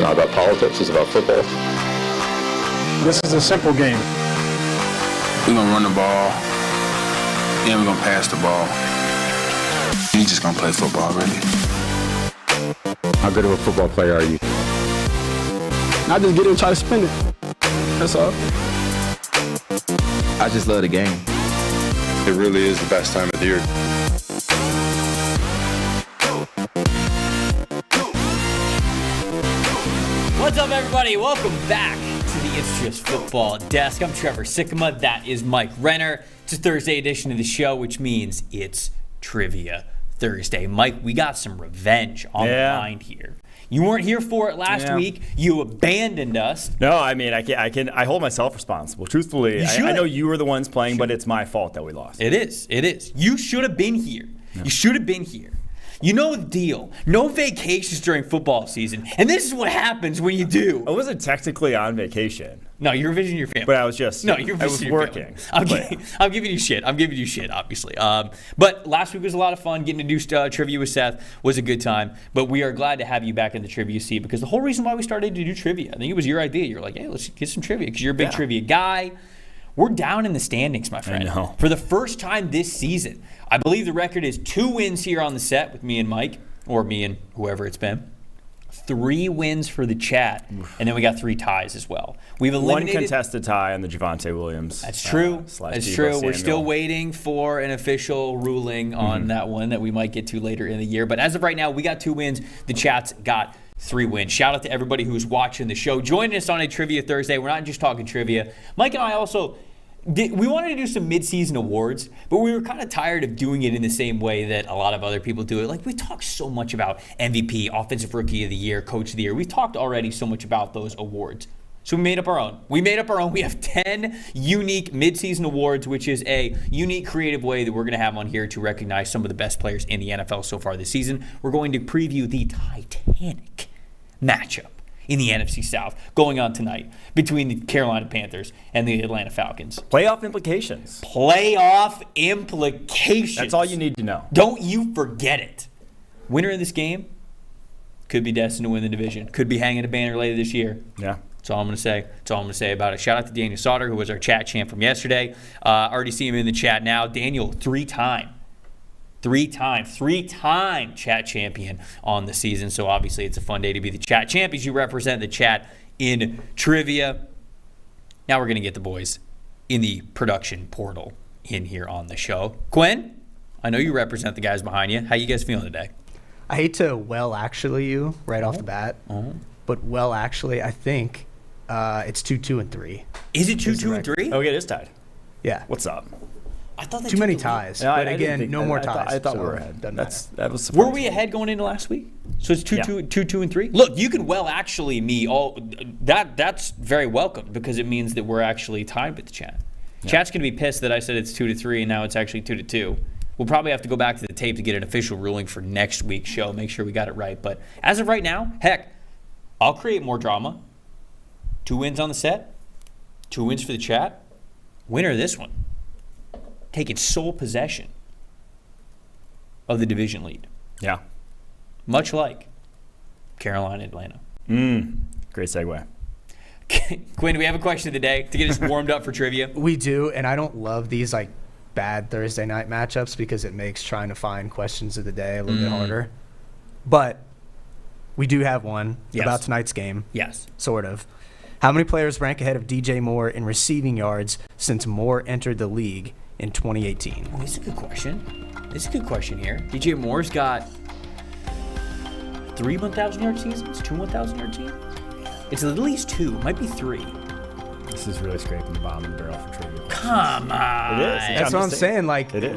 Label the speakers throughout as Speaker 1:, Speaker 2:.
Speaker 1: not about politics, it's about football.
Speaker 2: This is a simple game.
Speaker 3: We're going to run the ball, and we're going to pass the ball. He's just going to play football, really.
Speaker 1: How good of a football player are you?
Speaker 2: I just get in and try to spin it. That's all.
Speaker 4: I just love the game.
Speaker 5: It really is the best time of the year.
Speaker 6: What's up, everybody? Welcome back to the It's Just Football Desk. I'm Trevor Sikkema. That is Mike Renner. It's a Thursday edition of the show, which means it's Trivia Thursday. Mike, we got some revenge on the mind here. You weren't here for it last week. You abandoned us.
Speaker 7: No, I mean, I hold myself responsible. Truthfully, I know you were the ones playing, but it's my fault that we lost.
Speaker 6: It is. You should have been here. No. You should have been here. You know the deal. No vacations during football season. And this is what happens when you do.
Speaker 7: I wasn't technically on vacation.
Speaker 6: No, you're visiting your family.
Speaker 7: But I was just,
Speaker 6: I was
Speaker 7: working.
Speaker 6: I'm giving you shit. Obviously. But last week was a lot of fun. Getting to do trivia with Seth was a good time. But we are glad to have you back in the trivia seat because the whole reason why we started to do trivia, I think it was your idea. You're like, hey, let's get some trivia because you're a big trivia guy. We're down in the standings, my friend.
Speaker 7: I know.
Speaker 6: For the first time this season. I believe the record is 2 wins here on the set with me and Mike, or me and whoever it's been. 3 wins for the chat, and then we got 3 ties as well. We've eliminated
Speaker 7: 1 contested tie on the Javonte Williams.
Speaker 6: That's true. That's true. Samuel. We're still waiting for an official ruling on that one that we might get to later in the year. But as of right now, we got 2 wins. The chat's got 3 wins. Shout out to everybody who's watching the show. Joining us on a Trivia Thursday. We're not just talking trivia. Mike and I also... we wanted to do some midseason awards, but we were kind of tired of doing it in the same way that a lot of other people do it. Like, we talk so much about MVP, Offensive Rookie of the Year, Coach of the Year. We've talked already so much about those awards. So we made up our own. We have 10 unique midseason awards, which is a unique, creative way that we're going to have on here to recognize some of the best players in the NFL so far this season. We're going to preview the Titanic matchup in the NFC South going on tonight between the Carolina Panthers and the Atlanta Falcons.
Speaker 7: Playoff implications.
Speaker 6: That's
Speaker 7: all you need to know.
Speaker 6: Don't you forget it. Winner in this game could be destined to win the division. Could be hanging a banner later this year.
Speaker 7: Yeah.
Speaker 6: That's all I'm going to say about it. Shout out to Daniel Sauter, who was our chat champ from yesterday. Already see him in the chat now. Daniel, 3-time chat champion on the season. So obviously it's a fun day to be the chat champions. You represent the chat in trivia. Now we're going to get the boys in the production portal in here on the show. Quinn, I know you represent the guys behind you. How you guys feeling today?
Speaker 8: I hate to actually you right off the bat, but actually I think it's 2-2-3.
Speaker 6: Is it 2-2-3?
Speaker 7: Okay, it is tied.
Speaker 8: Yeah.
Speaker 7: What's up?
Speaker 6: I thought that
Speaker 8: too many ties.
Speaker 7: No,
Speaker 8: but again, no more ties.
Speaker 7: I thought
Speaker 8: so
Speaker 7: we were ahead.
Speaker 8: That
Speaker 7: was surprising.
Speaker 6: Were we ahead going into last week? So it's 2-2-3. Look, you can actually me all that's very welcome because it means that we're actually tied with the chat. Yeah. Chat's gonna be pissed that I said it's 2-3 and now it's actually 2-2. We'll probably have to go back to the tape to get an official ruling for next week's show. Make sure we got it right. But as of right now, heck, I'll create more drama. 2 wins on the set, 2 wins for the chat. Winner of this one, taking sole possession of the division lead.
Speaker 7: Yeah.
Speaker 6: Much like Carolina, Atlanta.
Speaker 7: Great segue.
Speaker 6: Quinn, do we have a question of the day to get us warmed up for trivia?
Speaker 8: We do, and I don't love these bad Thursday night matchups because it makes trying to find questions of the day a little bit harder. But we do have one about tonight's game.
Speaker 6: Yes.
Speaker 8: Sort of. How many players rank ahead of DJ Moore in receiving yards since Moore entered the league in 2018?
Speaker 6: Oh, this is a good question. Here. DJ Moore's got 3 1,000-yard seasons, 2 1,000-yard seasons. It's at least 2. It might be 3.
Speaker 7: This is really scraping the bottom of the barrel for trivia.
Speaker 6: Come on.
Speaker 7: It is.
Speaker 8: That's what I'm saying.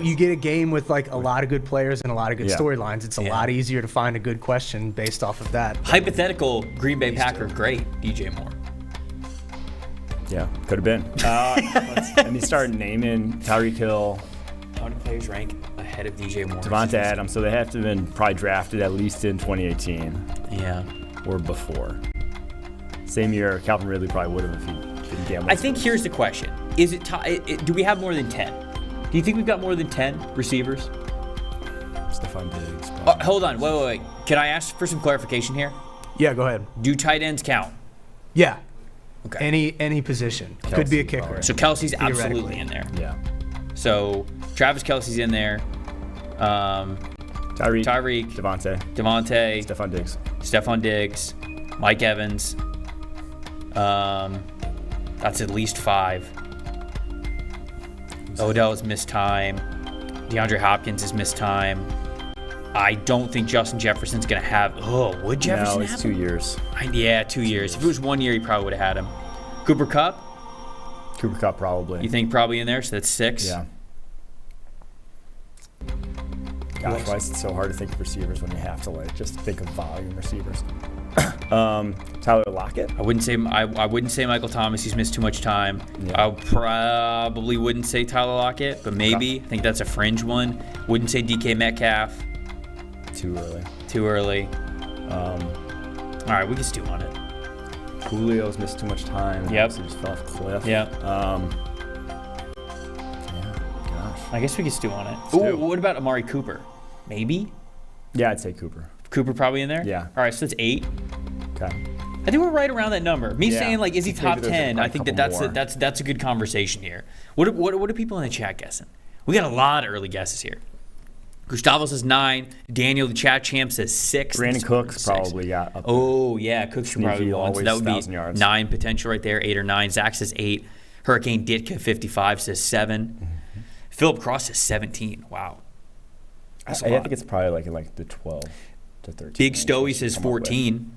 Speaker 8: You get a game with a lot of good players and a lot of good storylines. It's a lot easier to find a good question based off of that.
Speaker 6: Hypothetical Green Bay Packer great, DJ Moore.
Speaker 7: Yeah, could have been. And he started naming Tyreek Hill.
Speaker 6: How many players rank ahead of DJ Moore?
Speaker 7: Devonta Adams, so they have to have been probably drafted at least in 2018.
Speaker 6: Yeah.
Speaker 7: Or before. Same year, Calvin Ridley probably would have if he didn't gamble.
Speaker 6: I think here's the question. Is it do we have more than 10? Do you think we've got more than 10 receivers?
Speaker 7: Stephon Diggs.
Speaker 6: Hold on. Wait. Can I ask for some clarification here?
Speaker 8: Yeah, go ahead.
Speaker 6: Do tight ends count?
Speaker 8: Yeah.
Speaker 6: Okay.
Speaker 8: Any position. Could be a kicker.
Speaker 7: probably.
Speaker 6: So Kelsey's absolutely in there.
Speaker 7: Yeah.
Speaker 6: So Travis Kelce's in there. Tyreek. Devontae. Stephon Diggs. Mike Evans. That's at least 5. Odell's missed time. DeAndre Hopkins has missed time. I don't think Justin Jefferson's going to have... would Jefferson
Speaker 7: No,
Speaker 6: have
Speaker 7: it's
Speaker 6: him?
Speaker 7: 2 years.
Speaker 6: 2 years. If it was 1 year, he probably would have had him. Cooper Kupp?
Speaker 7: Cooper Kupp probably.
Speaker 6: You think probably in there? So that's 6?
Speaker 7: Yeah. Gosh, why is it so hard to think of receivers when you have to just think of volume receivers? Tyler Lockett?
Speaker 6: I wouldn't say Michael Thomas. He's missed too much time.
Speaker 7: Yeah.
Speaker 6: I probably wouldn't say Tyler Lockett, but maybe. Okay. I think that's a fringe one. Wouldn't say DK Metcalf.
Speaker 7: Too
Speaker 6: early. All right, we can stew on it.
Speaker 7: Julio's missed too much time.
Speaker 6: Yep.
Speaker 7: He just fell off a cliff.
Speaker 6: Yep.
Speaker 7: Gosh.
Speaker 6: I guess we can stew on it. Ooh, what about Amari Cooper? Maybe?
Speaker 7: Yeah, I'd say Cooper.
Speaker 6: Cooper probably in there?
Speaker 7: Yeah.
Speaker 6: All right, so that's 8.
Speaker 7: Okay.
Speaker 6: I think we're right around that number. Saying, is he top 10? I think that's a good conversation here. What are people in the chat guessing? We got a lot of early guesses here. Gustavo says 9. Daniel, the chat champ, says 6.
Speaker 7: Brandon Cooks probably got up.
Speaker 6: Oh, yeah. Cooks should probably be 1. So that would be
Speaker 7: yards.
Speaker 6: 9 potential right there, 8 or 9. Zach says 8. Hurricane Ditka, 55, says 7. Mm-hmm. Philip Cross says 17. Wow.
Speaker 7: I think it's probably like the 12 to 13.
Speaker 6: Big Stoey says 14.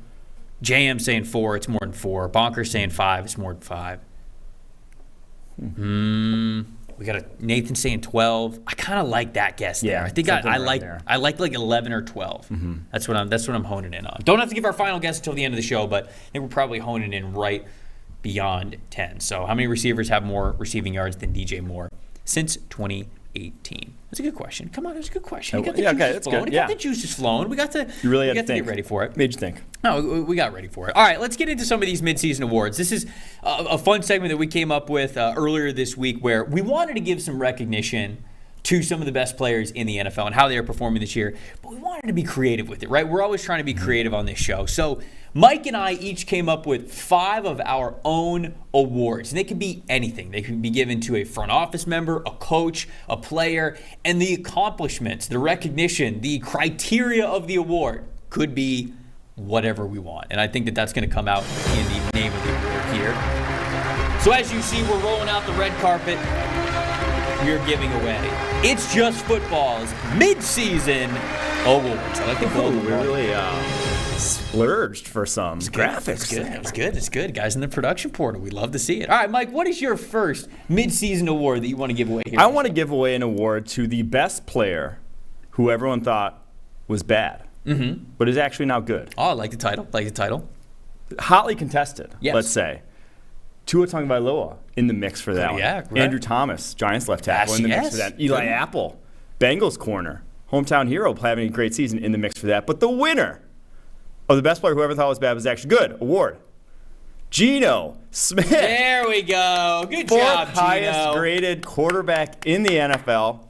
Speaker 6: JM saying 4. It's more than 4. Bonker saying 5. It's more than 5. We got Nathan saying 12. I kind of like that guess there.
Speaker 7: Yeah,
Speaker 6: I think I like 11 or 12.
Speaker 7: Mm-hmm.
Speaker 6: That's what I'm honing in on. Don't have to give our final guess until the end of the show, but I think we're probably honing in right beyond 10. So how many receivers have more receiving yards than DJ Moore since 2018? That's a good question. Come on, that's a good question. You got the juices flowing. You got the juices flowing. We got to get ready for it.
Speaker 7: Made you think.
Speaker 6: No, we got ready for it. All right, let's get into some of these midseason awards. This is a fun segment that we came up with earlier this week where we wanted to give some recognition to some of the best players in the NFL and how they are performing this year, but we wanted to be creative with it, right? We're always trying to be creative on this show. So Mike and I each came up with 5 of our own awards, and they could be anything. They could be given to a front office member, a coach, a player, and the accomplishments, the recognition, the criteria of the award could be whatever we want. And I think that that's going to come out in the name of the award here. So as you see, we're rolling out the red carpet. We're giving away It's Just Football's Midseason Awards. I like the gold.
Speaker 7: We really splurged for some graphics.
Speaker 6: It's good. Guys in the production portal, we love to see it. All right, Mike, what is your first midseason award that you want to give away here?
Speaker 7: I want to give away an award to the best player who everyone thought was bad, but is actually now good.
Speaker 6: Oh, I like the title.
Speaker 7: Hotly contested,
Speaker 6: yes.
Speaker 7: Let's say. Tua Tagovailoa in the mix for that one.
Speaker 6: Yeah, right.
Speaker 7: Andrew Thomas, Giants left tackle, in the mix for that. Eli Apple, Bengals corner, hometown hero, having a great season, in the mix for that. But the winner of the best player whoever thought was bad was actually good award, Geno Smith.
Speaker 6: There we go. Good job, Geno.
Speaker 7: 4th highest graded quarterback in the NFL.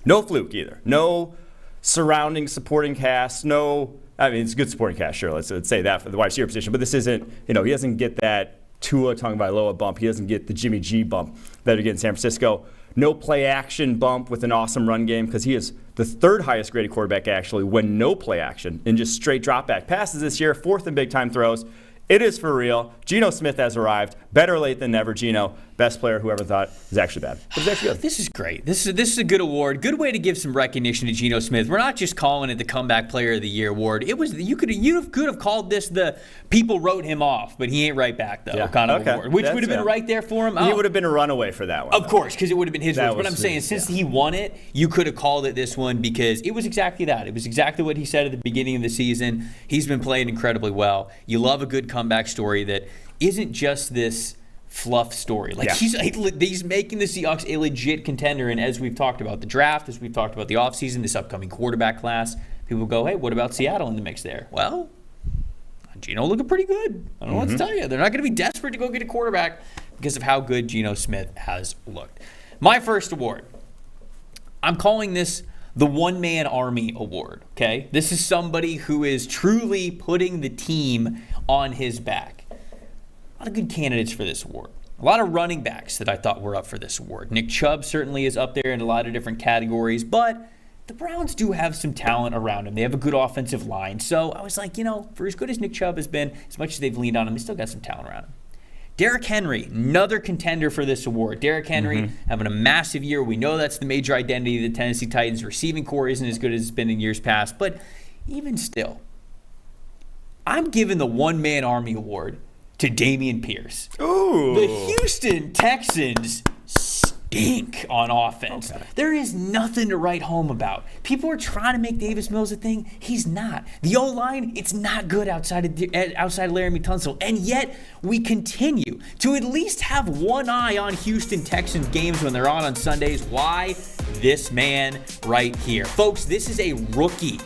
Speaker 7: No fluke either. No surrounding supporting cast. No, I mean, it's a good supporting cast, sure. Let's say that for the wide receiver position. But this isn't, he doesn't get that Tua Tagovailoa bump. He doesn't get the Jimmy G bump that he get in San Francisco. No play action bump with an awesome run game, because he is the 3rd highest graded quarterback actually when no play action and just straight drop back passes this year. 4th in big time throws. It is for real. Geno Smith has arrived. Better late than never. Geno, best player whoever thought is actually bad. But it's actually good.
Speaker 6: This is great. This is a good award. Good way to give some recognition to Geno Smith. We're not just calling it the Comeback Player of the Year award. It was you could have called this the people wrote him off, but he ain't right back though kind of award, which would have been right there for him.
Speaker 7: He would have been a runaway for that one.
Speaker 6: Of course, because it would have been his words. But I'm saying since he won it, you could have called it this one because it was exactly that. It was exactly what he said at the beginning of the season. He's been playing incredibly well. You love a good comeback story that isn't just this fluff story. He's making the Seahawks a legit contender. And as we've talked about the draft, as we've talked about the offseason, this upcoming quarterback class, people go, hey, what about Seattle in the mix there? Well, Geno looking pretty good. I don't know what to tell you. They're not going to be desperate to go get a quarterback because of how good Geno Smith has looked. My first award, I'm calling this the one-man army award, okay? This is somebody who is truly putting the team on his back. A lot of good candidates for this award. A lot of running backs that I thought were up for this award. Nick Chubb certainly is up there in a lot of different categories, but the Browns do have some talent around him. They have a good offensive line. So I was like, for as good as Nick Chubb has been, as much as they've leaned on him, they still got some talent around him. Derrick Henry, another contender for this award. Derrick Henry having a massive year. We know that's the major identity of the Tennessee Titans. Receiving core isn't as good as it's been in years past. But even still, I'm giving the one-man army award to Dameon Pierce.
Speaker 7: Ooh.
Speaker 6: The Houston Texans stink on offense. Okay. There is nothing to write home about. People are trying to make Davis Mills a thing. He's not. The O-line, it's not good outside of Laramie Tunsil. And yet, we continue to at least have one eye on Houston Texans games when they're on Sundays. Why? This man right here. Folks, this is a rookie.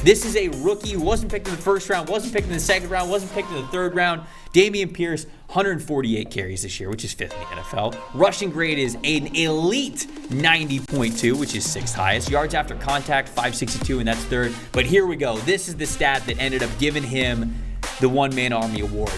Speaker 6: This is a rookie who wasn't picked in the first round, wasn't picked in the second round, wasn't picked in the third round. Dameon Pierce, 148 carries this year, which is 5th in the NFL. Rushing grade is an elite 90.2, which is 6th highest. Yards after contact, 562, and that's 3rd. But here we go. This is the stat that ended up giving him the one-man army award.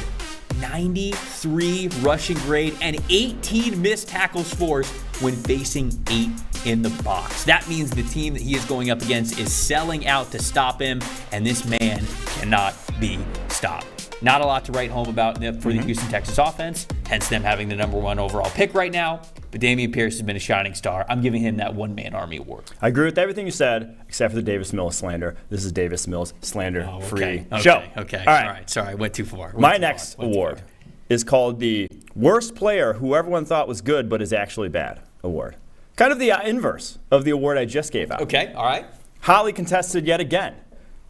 Speaker 6: 93 rushing grade and 18 missed tackles forced when facing 8 in the box. That means the team that he is going up against is selling out to stop him, and this man cannot be stopped. Not a lot to write home about for the Houston Texans offense, hence them having the number 1 overall pick right now. But Dameon Pierce has been a shining star. I'm giving him that one-man army award.
Speaker 7: I agree with everything you said, except for the Davis Mills slander. This is Davis Mills slander-free
Speaker 6: show.
Speaker 7: Okay.
Speaker 6: All right. Sorry, I went too far.
Speaker 7: My next award is called the Worst Player Who Everyone Thought Was Good But Is Actually Bad award. Kind of the inverse of the award I just gave out.
Speaker 6: Okay, all right.
Speaker 7: Hotly contested yet again.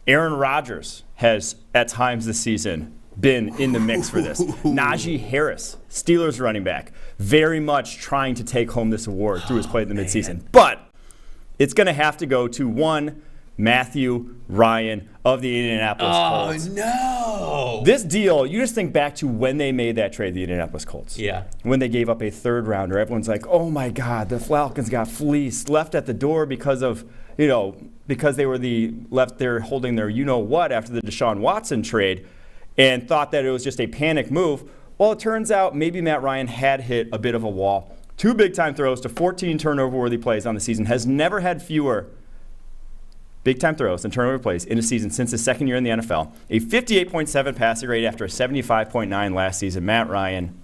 Speaker 7: Aaron Rodgers has, at times this season, been in the mix for this. Najee Harris, Steelers running back, very much trying to take home this award through his play in the midseason. But it's going to have to go to one Matthew Ryan of the Indianapolis Colts.
Speaker 6: Oh, no.
Speaker 7: This deal, you just think back to when they made that trade, the Indianapolis Colts.
Speaker 6: Yeah.
Speaker 7: When they gave up a 3rd rounder, everyone's like, oh my God, the Falcons got fleeced, left at the door because of, because they were left there holding their you-know-what after the Deshaun Watson trade, and thought that it was just a panic move. Well, it turns out maybe Matt Ryan had hit a bit of a wall. 2 big-time throws to 14 turnover-worthy plays on the season. Has never had fewer big-time throws and turnover plays in a season since his 2nd year in the NFL. A 58.7 passing rate after a 75.9 last season. Matt Ryan,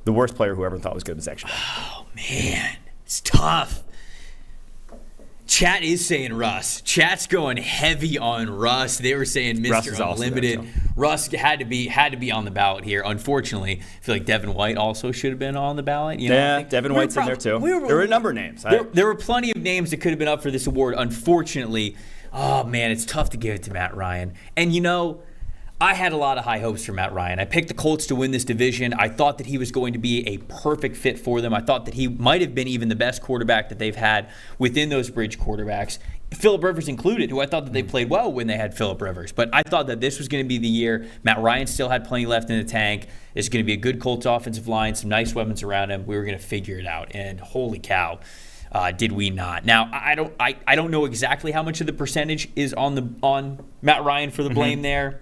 Speaker 7: the worst player who ever thought was good was actually.
Speaker 6: Oh, man. It's tough. Chat is saying Russ. Chat's going heavy on Russ. They were saying Mr. Unlimited. Russ had to be on the ballot here. Unfortunately, I feel like Devin White also should have been on the ballot.
Speaker 7: Devin White's in there too. There were a number of names.
Speaker 6: There were plenty of names that could have been up for this award. Unfortunately, oh man, it's tough to give it to Matt Ryan. And I had a lot of high hopes for Matt Ryan. I picked the Colts to win this division. I thought that he was going to be a perfect fit for them. I thought that he might have been even the best quarterback that they've had within those bridge quarterbacks, Phillip Rivers included, who I thought that they played well when they had Phillip Rivers. But I thought that this was going to be the year. Matt Ryan still had plenty left in the tank. It's going to be a good Colts offensive line, some nice weapons around him. We were going to figure it out. And holy cow. Did we not? Now I don't know exactly how much of the percentage is on Matt Ryan for the blame there.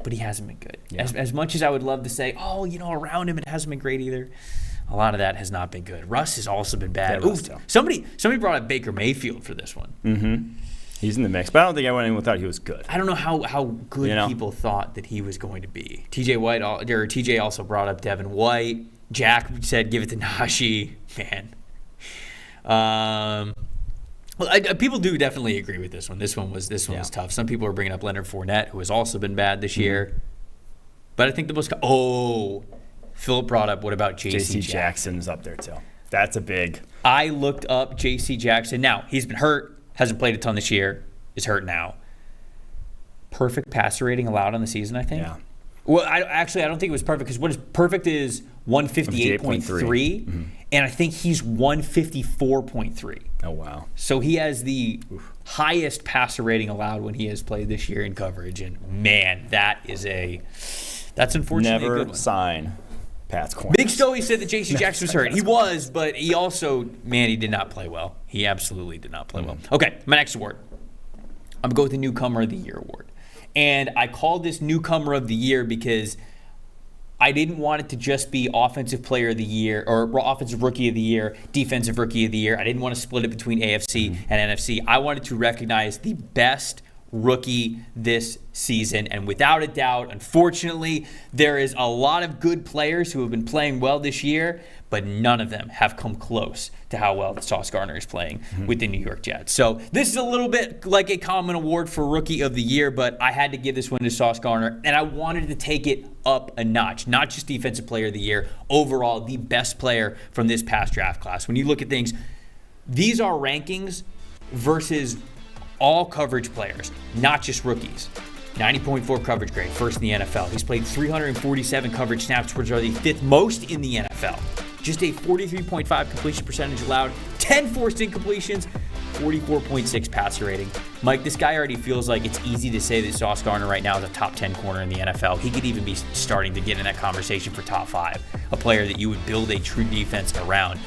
Speaker 6: But he hasn't been good. Yeah. As much as I would love to say, around him it hasn't been great either, a lot of that has not been good. Russ has also been bad. Somebody brought up Baker Mayfield for this one.
Speaker 7: Mm-hmm. He's in the mix, but I don't think anyone thought he was good.
Speaker 6: I don't know how good people thought that he was going to be. TJ also brought up Devin White. Jack said give it to Najee. Man. People do definitely agree with this one. This one was tough. Some people are bringing up Leonard Fournette, who has also been bad this year. But I think the most Philip brought up, what about J.C.
Speaker 7: Jackson's up there too. That's a big.
Speaker 6: I looked up J.C. Jackson. Now, he's been hurt, hasn't played a ton this year, is hurt now. Perfect passer rating allowed on the season, I think.
Speaker 7: Yeah.
Speaker 6: Well, I don't think it was perfect, because what is perfect is 158.3, and I think he's 154.3.
Speaker 7: Oh, wow.
Speaker 6: So he has the highest passer rating allowed when he has played this year in coverage, and man, that's unfortunately
Speaker 7: never
Speaker 6: a good one.
Speaker 7: Sign Pat's corner.
Speaker 6: Big Stoey said that J.C. Jackson was hurt. He was, but he also, he did not play well. He absolutely did not play well. Okay, my next award. I'm going to go with the Newcomer of the Year award. And I called this Newcomer of the Year because I didn't want it to just be Offensive Player of the Year or Offensive Rookie of the Year, Defensive Rookie of the Year. I didn't want to split it between AFC and NFC. I wanted to recognize the best rookie this season, and without a doubt, unfortunately, there is a lot of good players who have been playing well this year, but none of them have come close to how well Sauce Gardner is playing with the New York Jets. So this is a little bit like a common award for Rookie of the Year, but I had to give this one to Sauce Gardner, and I wanted to take it up a notch, not just Defensive Player of the Year, overall the best player from this past draft class. When you look at things, these are rankings versus all coverage players, not just rookies. 90.4 coverage grade, first in the NFL. He's played 347 coverage snaps, which are the 5th most in the NFL. Just a 43.5 completion percentage allowed, 10 forced incompletions, 44.6 passer rating. Mike, this guy already feels like it's easy to say that Sauce Gardner right now is a top 10 corner in the NFL. He could even be starting to get in that conversation for top 5, a player that you would build a true defense around.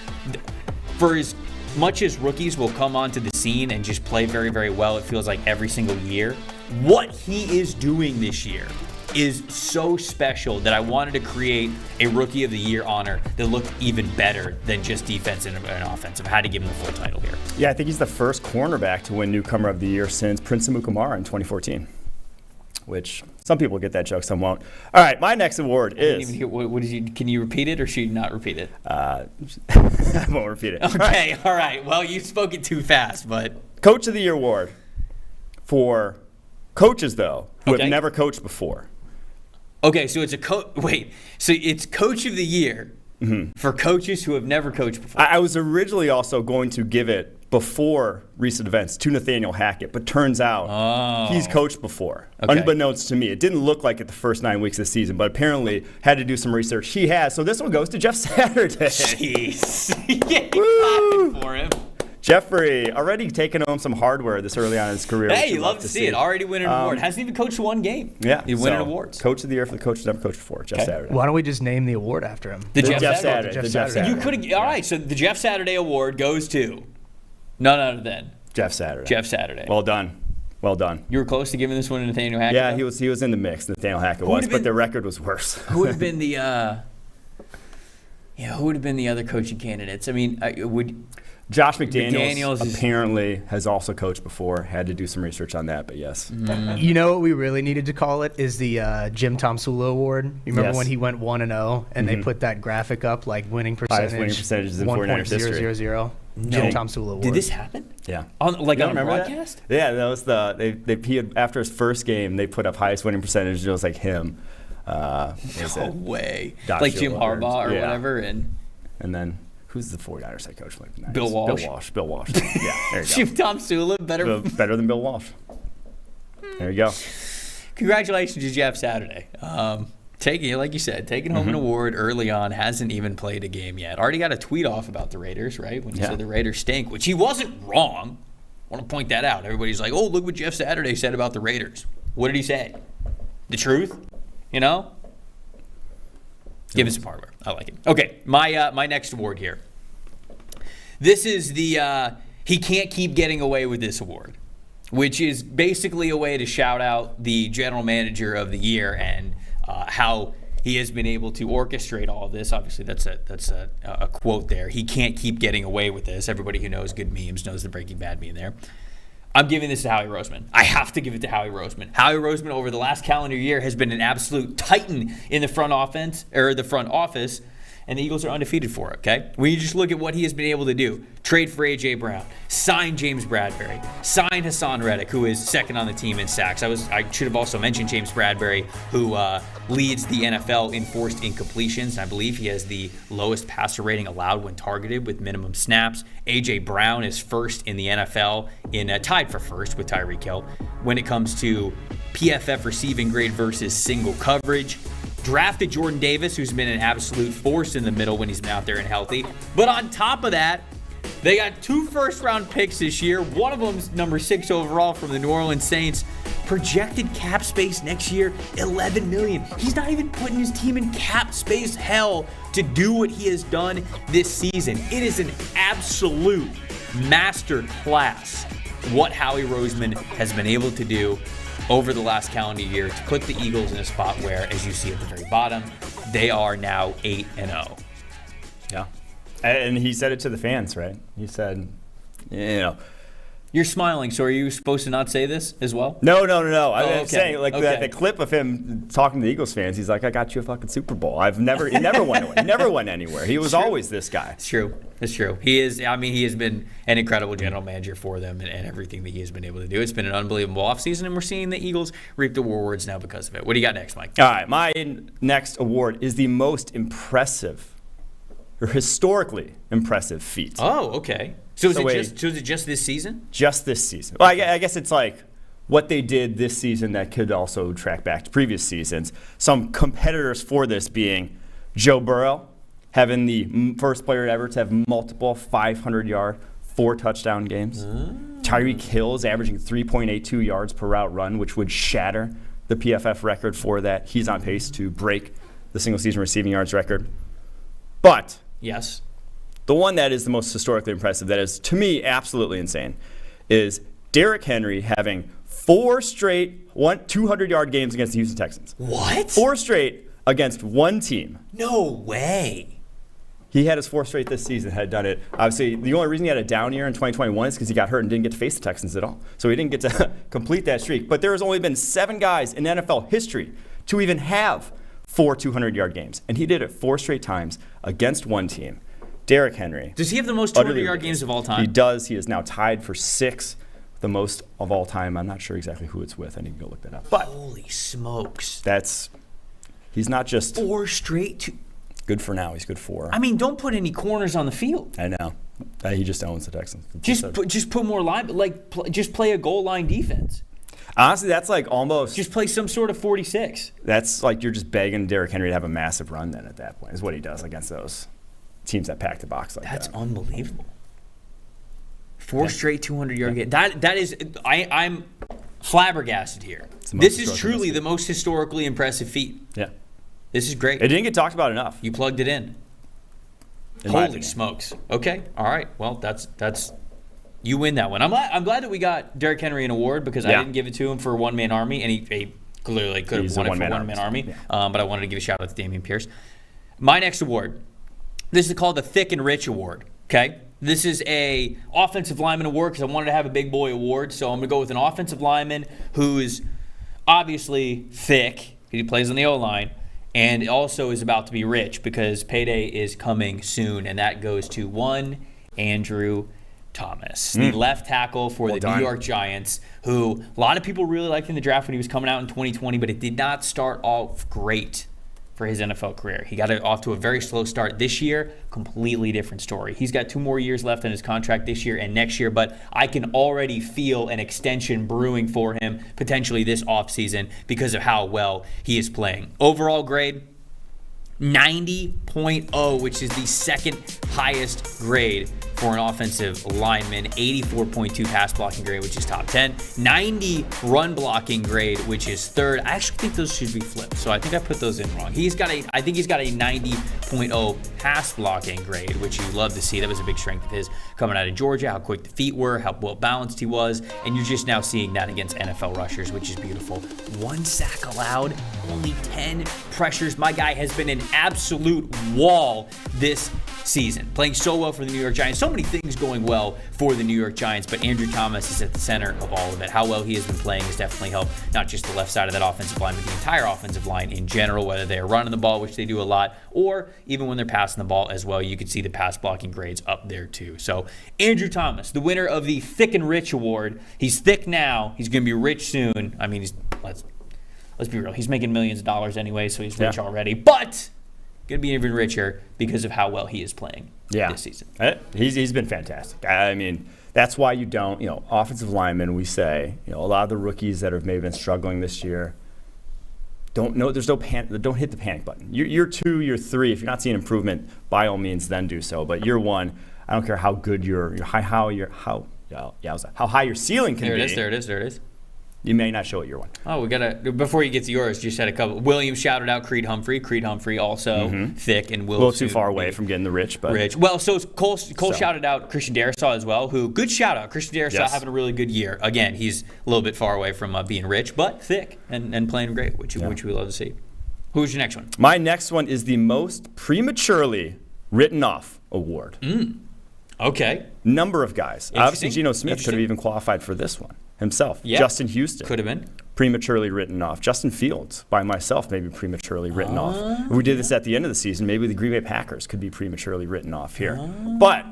Speaker 6: For as much as rookies will come onto the scene and just play very, very well, it feels like every single year, what he is doing this year is so special that I wanted to create a Rookie of the Year honor that looked even better than just defense and offensive. I had to give him the full title here.
Speaker 7: Yeah, I think he's the first cornerback to win Newcomer of the Year since Prince Newcomer in 2014, which some people get that joke, some won't. All right, my next award is...
Speaker 6: I didn't even hear, what is you? Can you repeat it or should you not repeat it?
Speaker 7: I won't repeat it.
Speaker 6: Okay, all right. Well, you spoke it too fast, but...
Speaker 7: Coach of the Year award for coaches, though, who have never coached before.
Speaker 6: Okay, so it's it's Coach of the Year for coaches who have never coached before.
Speaker 7: I was originally also going to give it before recent events to Nathaniel Hackett, but turns out he's coached before, unbeknownst to me. It didn't look like it the first 9 weeks of the season, but apparently had to do some research. He has, so this one goes to Jeff Saturday.
Speaker 6: Jeez. Yeah, clapping for him.
Speaker 7: Jeffrey, already taking home some hardware this early on in his career.
Speaker 6: Hey, you love to see it. Already winning an award. Hasn't even coached one game.
Speaker 7: Yeah.
Speaker 6: He's winning awards.
Speaker 7: Coach of the Year for the coach who's never coached before, Jeff Saturday.
Speaker 8: Why don't we just name the award after him?
Speaker 6: The Jeff
Speaker 7: Saturday.
Speaker 6: You could have. All right, so the Jeff Saturday award goes to none other than
Speaker 7: Jeff Saturday.
Speaker 6: Jeff Saturday.
Speaker 7: Well done. Well done.
Speaker 6: You were close to giving this one to Nathaniel Hackett?
Speaker 7: Yeah, he was in the mix, Nathaniel Hackett was, but their record was worse.
Speaker 6: Who would have been the who would have been the other coaching candidates? I mean,
Speaker 7: Josh McDaniels apparently has also coached before. Had to do some research on that, but yes.
Speaker 8: You know what we really needed to call it is the Jim Tomsula Award. You remember when he went 1-0 and they put that graphic up like winning percentage?
Speaker 7: Highest winning percentages in 49ers history.
Speaker 8: 1.000. Jim Tomsula Award.
Speaker 6: Did this happen?
Speaker 7: Yeah.
Speaker 6: On a broadcast?
Speaker 7: That? Yeah, that was he had, after his first game, they put up highest winning percentage. It was like him.
Speaker 6: No way.
Speaker 7: Doc
Speaker 6: like Jim
Speaker 7: Schiller
Speaker 6: Harbaugh or whatever. And
Speaker 7: then who's the 49ers head coach? Like
Speaker 6: Bill Walsh.
Speaker 7: Bill Walsh. Yeah, there you go.
Speaker 6: Jim Tomsula,
Speaker 7: better than Bill Walsh. There you go.
Speaker 6: Congratulations to Jeff Saturday. Like you said, taking home an award early on, hasn't even played a game yet. Already got a tweet off about the Raiders, right? When he said the Raiders stink, which he wasn't wrong. I want to point that out. Everybody's like, oh, look what Jeff Saturday said about the Raiders. What did he say? The truth? You know? Give us some hardware. I like it. Okay, my next award here. This is the he can't keep getting away with this award, which is basically a way to shout out the general manager of the year and how he has been able to orchestrate all of this. Obviously, that's a quote there. He can't keep getting away with this. Everybody who knows good memes knows the Breaking Bad meme there. I'm giving this to Howie Roseman. I have to give it to Howie Roseman. Howie Roseman over the last calendar year has been an absolute titan in the front office, and the Eagles are undefeated for it, okay? When you just look at what he has been able to do, trade for A.J. Brown, sign James Bradbury, sign Hassan Reddick, who is second on the team in sacks. I should have also mentioned James Bradbury, who leads the NFL in forced incompletions, and I believe he has the lowest passer rating allowed when targeted with minimum snaps. A.J. Brown is first in the NFL, tied for first with Tyreek Hill, when it comes to PFF receiving grade versus single coverage. Drafted Jordan Davis, who's been an absolute force in the middle when he's been out there and healthy. But on top of that, They got 2 first-round picks this year. One of them's number 6 overall from the New Orleans Saints. Projected cap space next year, $11 million. He's not even putting his team in cap space hell to do what he has done this season. It is an absolute master class what Howie Roseman has been able to do over the last calendar year to put the Eagles in a spot where, as you see at the very bottom, they are now 8-0.
Speaker 7: Yeah. And he said it to the fans, right? He said,
Speaker 6: You're smiling, so are you supposed to not say this as well?
Speaker 7: No. I'm
Speaker 6: okay.
Speaker 7: saying, the clip of him talking to the Eagles fans, he's like, I got you a fucking Super Bowl. He never went away. He never went anywhere. He was always this guy.
Speaker 6: It's true. He has been an incredible general manager for them and everything that he has been able to do. It's been an unbelievable offseason, and we're seeing the Eagles reap the rewards now because of it. What do you got next, Mike?
Speaker 7: All right, my next award is the most impressive, or historically impressive feat.
Speaker 6: Oh, okay. So is it just this season?
Speaker 7: Just this season. Well, I guess it's like what they did this season that could also track back to previous seasons. Some competitors for this being Joe Burrow, having the first player ever to have multiple 500-yard, 4-touchdown games. Tyreek Hill is averaging 3.82 yards per route run, which would shatter the PFF record for that. He's on pace to break the single-season receiving yards record. But
Speaker 6: yes,
Speaker 7: the one that is the most historically impressive, that is, to me, absolutely insane, is Derrick Henry having 4 straight 200-yard games against the Houston Texans.
Speaker 6: What?
Speaker 7: 4 straight against one team.
Speaker 6: No way.
Speaker 7: He had his 4th straight this season, had done it. Obviously, the only reason he had a down year in 2021 is because he got hurt and didn't get to face the Texans at all. So he didn't get to complete that streak. But there has only been 7 guys in NFL history to even have 4 200-yard games. And he did it 4 straight times against one team. Derrick Henry.
Speaker 6: Does he have the most 200-yard games of all time?
Speaker 7: He does. He is now tied for 6th, the most of all time. I'm not sure exactly who it's with. I need to go look that up. But
Speaker 6: holy smokes.
Speaker 7: He's not just
Speaker 6: 4 straight.
Speaker 7: Good for now. He's good for.
Speaker 6: I mean, don't put any corners on the field.
Speaker 7: I know. He just owns the Texans.
Speaker 6: Just put more line, just play a goal line defense.
Speaker 7: Honestly, that's like almost.
Speaker 6: Just play some sort of 46.
Speaker 7: That's like you're just begging Derrick Henry to have a massive run then at that point, is what he does against those teams that pack the box like that.
Speaker 6: That's unbelievable. 4 straight 200-yard games. That is, I'm flabbergasted here. This is truly the most historically impressive feat.
Speaker 7: Yeah.
Speaker 6: This is great.
Speaker 7: It didn't get talked about enough.
Speaker 6: You plugged it in. Holy smokes. Okay. All right. Well, that's you win that one. I'm glad that we got Derrick Henry an award because I didn't give it to him for a one-man army, and he clearly could have won it for one-man army. Yeah. But I wanted to give a shout out to Dameon Pierce. My next award. This is called the Thick and Rich Award, okay? This is a offensive lineman award because I wanted to have a big boy award, so I'm going to go with an offensive lineman who is obviously thick because he plays on the O-line and also is about to be rich because payday is coming soon, and that goes to one Andrew Thomas, the left tackle for the New York Giants, who a lot of people really liked in the draft when he was coming out in 2020, but it did not start off great for his NFL career. He got it off to a very slow start this year. Completely different story. He's got 2 more years left in his contract this year and next year, but I can already feel an extension brewing for him potentially this offseason because of how well he is playing. Overall grade, 90.0, which is the second highest grade for an offensive lineman. 84.2 pass blocking grade, which is top 10. 90 run blocking grade, which is third. I actually think those should be flipped, so I think I put those in wrong. I think he's got a 90.0 pass blocking grade, which you love to see. That was a big strength of his coming out of Georgia, how quick the feet were, how well balanced he was, and you're just now seeing that against NFL rushers, which is beautiful. 1 sack allowed, only 10 pressures. My guy has been an absolute wall this season, playing so well for the New York Giants. So many things going well for the New York Giants, but Andrew Thomas is at the center of all of it. How well he has been playing has definitely helped not just the left side of that offensive line, but the entire offensive line in general, whether they're running the ball, which they do a lot, or even when they're passing the ball as well. You can see the pass blocking grades up there too. So Andrew Thomas, the winner of the Thick and Rich Award. He's thick now. He's going to be rich soon. I mean, let's be real. He's making millions of dollars anyway, so he's rich already. But going to be even richer because of how well he is playing this season.
Speaker 7: He's been fantastic. I mean, that's why you don't, offensive linemen, we say, a lot of the rookies that have maybe been struggling this year, don't hit the panic button. Year 2, year 3, if you're not seeing improvement, by all means, then do so. But year 1, I don't care how good how high your ceiling can be.
Speaker 6: There it is.
Speaker 7: You may not show it year one.
Speaker 6: Oh, we gotta, before you get to yours, just had a couple. Williams shouted out Creed Humphrey also thick, and will
Speaker 7: a little too far away from getting the rich.
Speaker 6: Well, so Cole shouted out Christian Darrisaw as well, who, good shout out. Christian Darrisaw having a really good year. Again, he's a little bit far away from being rich, but thick and playing great, which we love to see. Who's your next one?
Speaker 7: My next one is the most prematurely written off award.
Speaker 6: Okay.
Speaker 7: Number of guys. Obviously, Geno Smith could have even qualified for this one himself.
Speaker 6: Yeah.
Speaker 7: Justin Houston.
Speaker 6: Could have been.
Speaker 7: Prematurely written off. Justin Fields, by myself, maybe prematurely written off. If we did this at the end of the season, maybe the Green Bay Packers could be prematurely written off here. But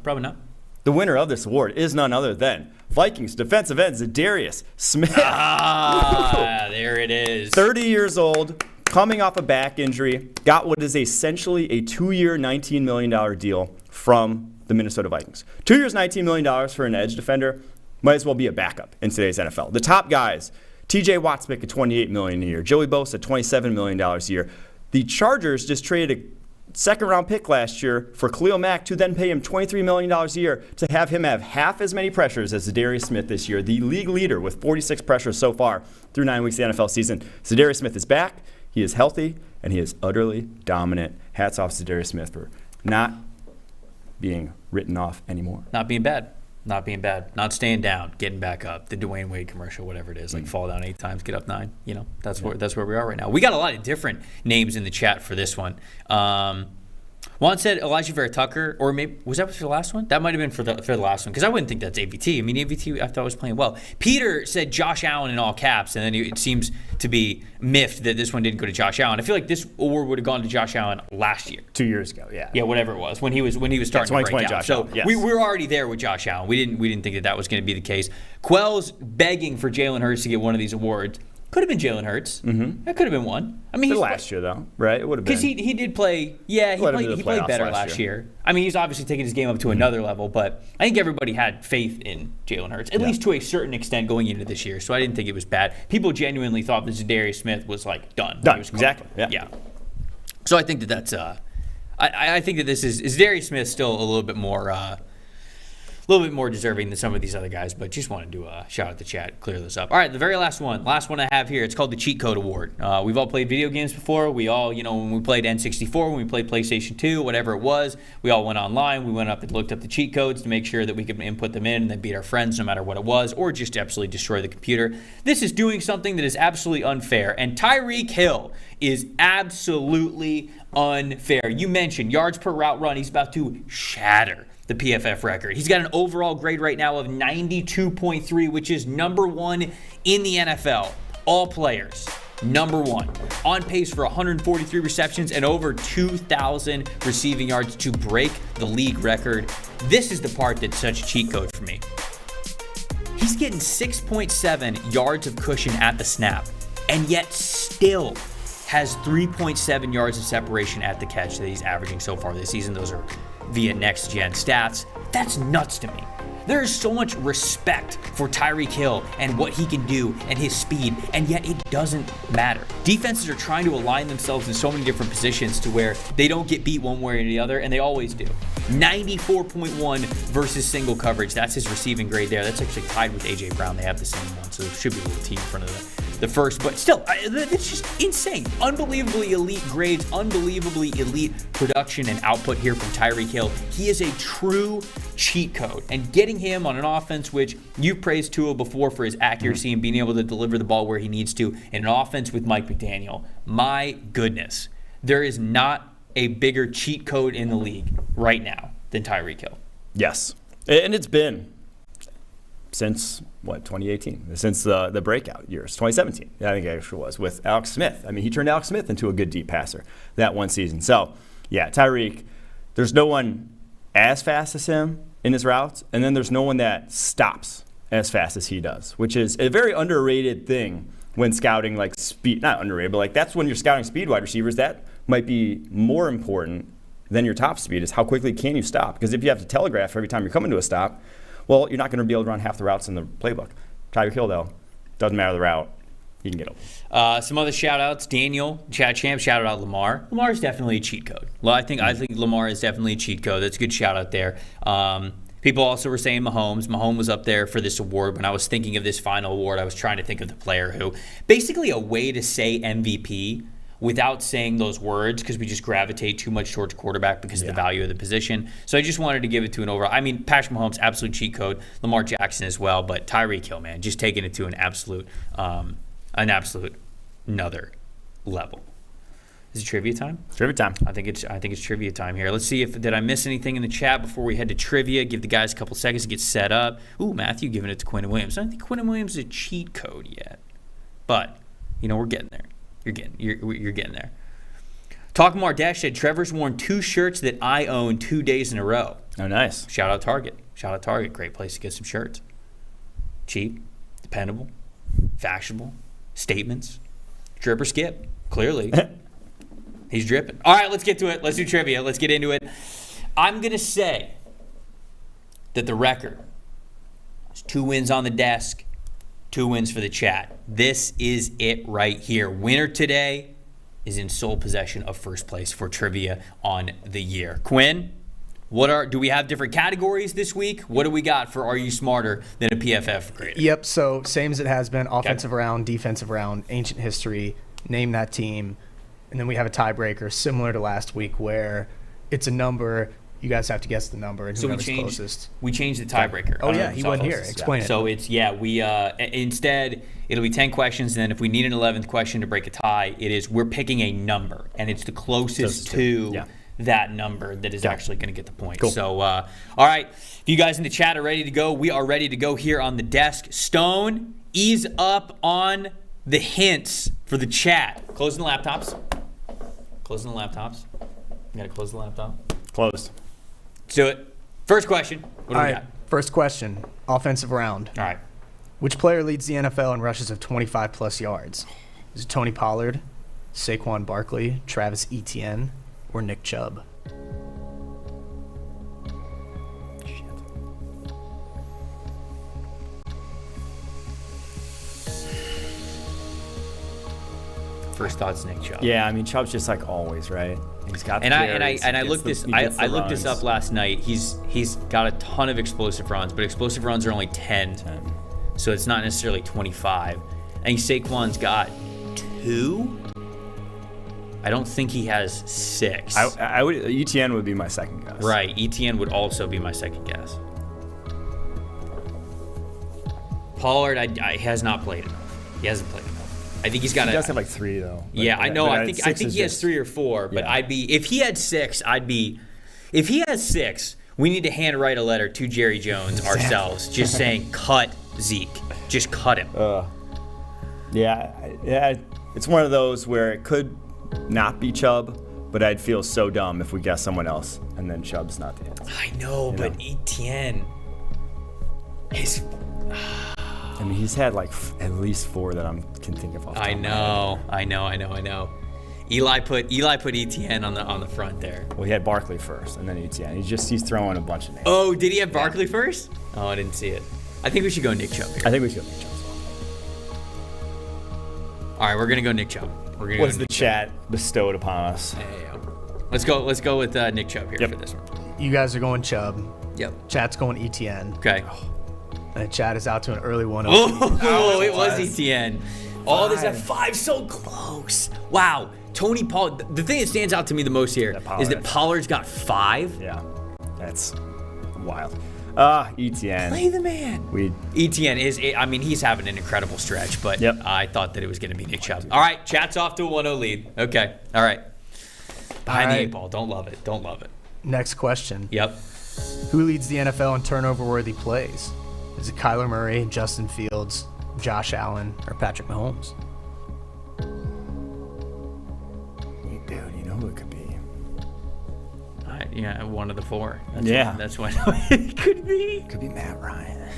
Speaker 6: probably not.
Speaker 7: The winner of this award is none other than Vikings defensive end Zadarius Smith.
Speaker 6: There it is.
Speaker 7: 30 years old, coming off a back injury, got what is essentially a 2-year, $19 million deal from the Minnesota Vikings. 2 years, $19 million for an edge defender might as well be a backup in today's NFL. The top guys, TJ Watt's making $28 million a year, Joey Bosa $27 million a year. The Chargers just traded a second-round pick last year for Khalil Mack to then pay him $23 million a year to have him have half as many pressures as Zadarius Smith this year, the league leader with 46 pressures so far through 9 weeks of the NFL season. Zadarius Smith is back. He is healthy, and he is utterly dominant. Hats off to Zadarius Smith for not being written off anymore.
Speaker 6: Not being bad. Not staying down, getting back up. The Dwayne Wade commercial, whatever it is, like fall down 8 times, get up 9. That's where we are right now. We got a lot of different names in the chat for this one. Juan said Elijah Vera Tucker, or maybe was that for the last one? That might have been for the last one, because I wouldn't think that's AVT. I mean, AVT I thought was playing well. Peter said Josh Allen in all caps, and then it seems to be miffed that this one didn't go to Josh Allen. I feel like this award would have gone to Josh Allen last year.
Speaker 7: 2 years ago, yeah.
Speaker 6: Yeah, whatever it was, when he was starting to break out.
Speaker 7: Josh
Speaker 6: so
Speaker 7: Allen, yes.
Speaker 6: we were already there with Josh Allen. We didn't think that was going to be the case. Quell's begging for Jalen Hurts to get one of these awards. Could have been Jalen Hurts. That could have been one. I mean,
Speaker 7: last year though, right? It would have been
Speaker 6: because he did play. Yeah, he played better last year. I mean, he's obviously taking his game up to another level, but I think everybody had faith in Jalen Hurts, at least to a certain extent going into this year. So I didn't think it was bad. People genuinely thought that Zadarius Smith was like done.
Speaker 7: Done. Exactly. Yeah.
Speaker 6: So I think that's. I think that this is Zadarius Smith still a little bit more deserving than some of these other guys, but just wanted to shout out the chat, clear this up. All right, the very last one I have here, it's called the Cheat Code Award. We've all played video games before. We all, when we played N64, when we played PlayStation 2, whatever it was, we all went online. We went up and looked up the cheat codes to make sure that we could input them in and then beat our friends no matter what it was, or just absolutely destroy the computer. This is doing something that is absolutely unfair, and Tyreek Hill is absolutely unfair. You mentioned yards per route run. He's about to shatter the PFF record. He's got an overall grade right now of 92.3, which is number 1 in the NFL. All players, number 1. On pace for 143 receptions and over 2,000 receiving yards to break the league record. This is the part that's such a cheat code for me. He's getting 6.7 yards of cushion at the snap, and yet still has 3.7 yards of separation at the catch that he's averaging so far this season. Those are via next-gen stats. That's nuts to me. There is so much respect for Tyreek Hill and what he can do and his speed, and yet it doesn't matter. Defenses are trying to align themselves in so many different positions to where they don't get beat one way or the other, and they always do. 94.1 versus single coverage. That's his receiving grade there. That's actually tied with A.J. Brown. They have the same one, so there should be a little team in front of the first. But still, it's just insane. Unbelievably elite grades, unbelievably elite production and output here from Tyreek Hill. He is a true cheat code. And getting him on an offense, which you've praised Tua before for his accuracy and being able to deliver the ball where he needs to, in an offense with Mike McDaniel, my goodness, there is not a bigger cheat code in the league right now than Tyreek Hill.
Speaker 7: Yes. And it's been since, 2018? Since the breakout years, 2017, I think it actually was, with Alex Smith. I mean, he turned Alex Smith into a good deep passer that one season. So, yeah, Tyreek, there's no one as fast as him in his routes, and then there's no one that stops as fast as he does, which is a very underrated thing when scouting, like speed, not underrated, but like that's when you're scouting speed wide receivers. That might be more important than your top speed, is how quickly can you stop? Because if you have to telegraph every time you're coming to a stop, well, you're not going to be able to run half the routes in the playbook. Tyreek Hill, though, doesn't matter the route. he can get open.
Speaker 6: Some other shout-outs. Daniel, Chat Champ, shout out Lamar. Lamar is definitely a cheat code. Well, I think Lamar is definitely a cheat code. That's a good shout-out there. People also were saying Mahomes. Mahomes was up there for this award. When I was thinking of this final award, I was trying to think of the player who, basically a way to say MVP without saying those words, because we just gravitate too much towards quarterback because of the value of the position. So I just wanted to give it to an overall. I mean, Patrick Mahomes, absolute cheat code. Lamar Jackson as well, but Tyreek Hill, man, just taking it to an absolute another level. Is it trivia time?
Speaker 7: Trivia time.
Speaker 6: I think it's trivia time here. Let's see did I miss anything in the chat before we head to trivia. Give the guys a couple seconds to get set up. Ooh, Matthew giving it to Quentin Williams. I don't think Quentin Williams is a cheat code yet, but we're getting there. You're getting there. Talk More Dash said Trevor's worn 2 shirts that I own 2 days in a row.
Speaker 7: Oh, nice.
Speaker 6: Shout out Target. Great place to get some shirts. Cheap, dependable, fashionable, statements. Drip or skip. Clearly. He's dripping. All right, let's get to it. Let's do trivia. Let's get into it. I'm going to say that the record is 2 wins on the desk, 2 wins for the chat. This is it right here. Winner today is in sole possession of first place for trivia on the year. Quinn, do we have different categories this week? What do we got for Are You Smarter Than a PFF Grader?
Speaker 8: Yep, so same as it has been. Offensive round, defensive round, ancient history, name that team. And then we have a tiebreaker similar to last week where it's a number. You guys have to guess the number and whoever's closest.
Speaker 6: We changed the tiebreaker.
Speaker 8: Oh, yeah, he went here. Explain it.
Speaker 6: So it's, we instead, it'll be 10 questions, and then if we need an 11th question to break a tie, we're picking a number, and it's the closest to that number that is actually going to get the point. Cool. So, all right, if you guys in the chat are ready to go, we are ready to go here on the desk. Stone, ease up on the hints for the chat. Closing the laptops. You got to close the laptop.
Speaker 7: Closed.
Speaker 6: Let's do it. First question. What do we got?
Speaker 8: First question. Offensive round.
Speaker 6: All right.
Speaker 8: Which player leads the NFL in rushes of 25-plus yards? Is it Tony Pollard, Saquon Barkley, Travis Etienne, or Nick Chubb?
Speaker 6: First thoughts, Nick Chubb.
Speaker 7: Yeah, I mean Chubb's just like always, right? He's got
Speaker 6: I looked this up last night. He's got a ton of explosive runs, but explosive runs are only 10. So it's not necessarily 25. I think Saquon's got 2. I don't think he has 6.
Speaker 7: I would Etienne would be my second guess.
Speaker 6: Right, Etienne would also be my second guess. Pollard, he has not played enough. He hasn't played enough. I think he
Speaker 7: does have like 3 though.
Speaker 6: Yeah, I know. I think he has 3 or 4. But if he had 6, if he has 6, we need to handwrite a letter to Jerry Jones ourselves, just saying cut Zeke, just cut him.
Speaker 7: Yeah. It's one of those where it could not be Chubb, but I'd feel so dumb if we guess someone else and then Chubb's not the answer.
Speaker 6: I know, but Etienne is.
Speaker 7: I mean, he's had like at least 4 that I can think of.
Speaker 6: I know. Eli put Etienne on the front there.
Speaker 7: Well, he had Barkley first, and then Etienne. He's throwing a bunch of names.
Speaker 6: Oh, did he have Barkley first? Oh, I didn't see it. I think we should go Nick Chubb here.
Speaker 7: I think we should go Nick Chubb.
Speaker 6: All right, we're gonna go Nick Chubb.
Speaker 7: What's the chat bestowed upon us?
Speaker 6: Yeah. Let's go with Nick Chubb here for this one.
Speaker 8: You guys are going Chubb.
Speaker 6: Yep.
Speaker 8: Chat's going Etienne.
Speaker 6: Okay.
Speaker 8: And Chad is out to an early 1-0.
Speaker 6: Oh, it was Etienne. All this at 5, so close. Wow. Tony Pollard. The thing that stands out to me the most here is that Pollard's got 5.
Speaker 7: Yeah. That's wild. Etienne.
Speaker 6: Play the man. Etienne he's having an incredible stretch, but I thought that it was going to be Nick Chubb. All right, chat's off to a 1-0 lead. Okay. All right. Behind the 8 ball. Don't love it.
Speaker 8: Next question.
Speaker 6: Yep.
Speaker 8: Who leads the NFL in turnover-worthy plays? Is it Kyler Murray, Justin Fields, Josh Allen, or Patrick Mahomes?
Speaker 7: Dude, you know who it could be.
Speaker 6: One of the 4. That's what it could be.
Speaker 7: It could be Matt Ryan.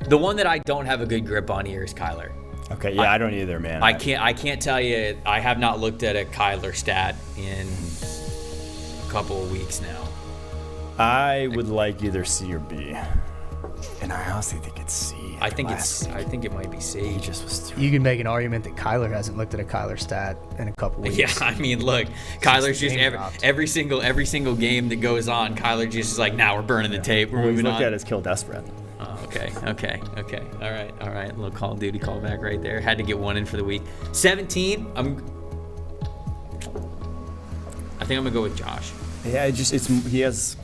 Speaker 6: The one that I don't have a good grip on here is Kyler.
Speaker 7: Okay, I don't either, man.
Speaker 6: I can't tell you. I have not looked at a Kyler stat in couple of weeks now.
Speaker 7: I would like either C or B. And I honestly think it's C.
Speaker 6: I think it might be C.
Speaker 7: He just was too.
Speaker 8: You can make an argument that Kyler hasn't looked at a Kyler stat in a couple weeks.
Speaker 6: Yeah, I mean, look, Kyler's just every single game that goes on, Kyler just is like, now we're burning the tape. We're moving on.
Speaker 7: Looked at his kill death spread.
Speaker 6: Oh, okay. All right. Little Call of Duty callback right there. Had to get one in for the week. 17. I think I'm gonna go with Josh.
Speaker 7: Yeah, he has.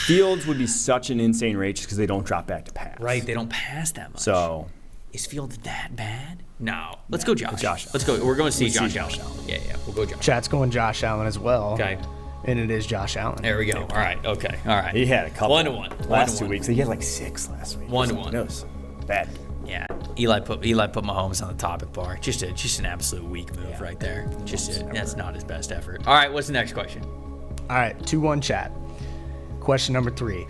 Speaker 7: Fields would be such an insane rate just because they don't drop back to pass.
Speaker 6: Right, they don't pass that much.
Speaker 7: So
Speaker 6: is Fields that bad? No. Let's go Josh.
Speaker 7: Josh.
Speaker 6: Let's go. We're going to see Josh Allen.
Speaker 7: Allen.
Speaker 6: Yeah, we'll go Josh.
Speaker 8: Chat's going Josh Allen as well.
Speaker 6: Okay.
Speaker 8: And it is Josh Allen.
Speaker 6: There we go. All right. Okay. All right.
Speaker 7: He had a couple.
Speaker 6: 1-1.
Speaker 7: Last 2 weeks. He had like 6 last week.
Speaker 6: 1-1.
Speaker 7: It was bad.
Speaker 6: Yeah. Eli put Mahomes on the topic bar. Just an absolute weak move right there. That's not his best effort. All right. What's the next question?
Speaker 8: All right. 2-1 chat. Question number 3.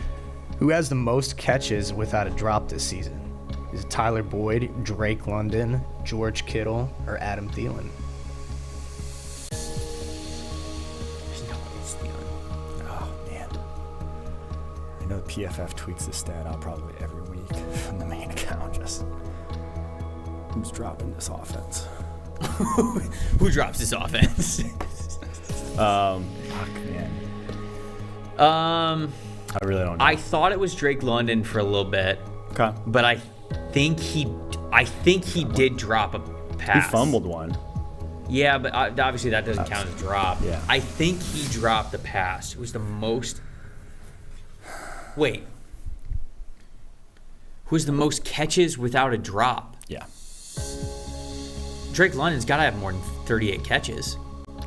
Speaker 8: Who has the most catches without a drop this season? Is it Tyler Boyd, Drake London, George Kittle, or Adam Thielen?
Speaker 6: There's no way it's Thielen.
Speaker 7: Oh, man. I know PFF tweets this stat out probably every week from the main account. Just who's dropping this offense?
Speaker 6: Who drops this offense?
Speaker 7: Fuck, man. I really don't know.
Speaker 6: I thought it was Drake London for a little bit.
Speaker 7: Okay.
Speaker 6: But I think he did drop a pass.
Speaker 7: He fumbled one.
Speaker 6: Yeah, but obviously that doesn't count as a drop.
Speaker 7: Yeah.
Speaker 6: I think he dropped the pass. It was the most. Wait. Who's the most catches without a drop?
Speaker 7: Yeah.
Speaker 6: Drake London's got to have more than 38 catches.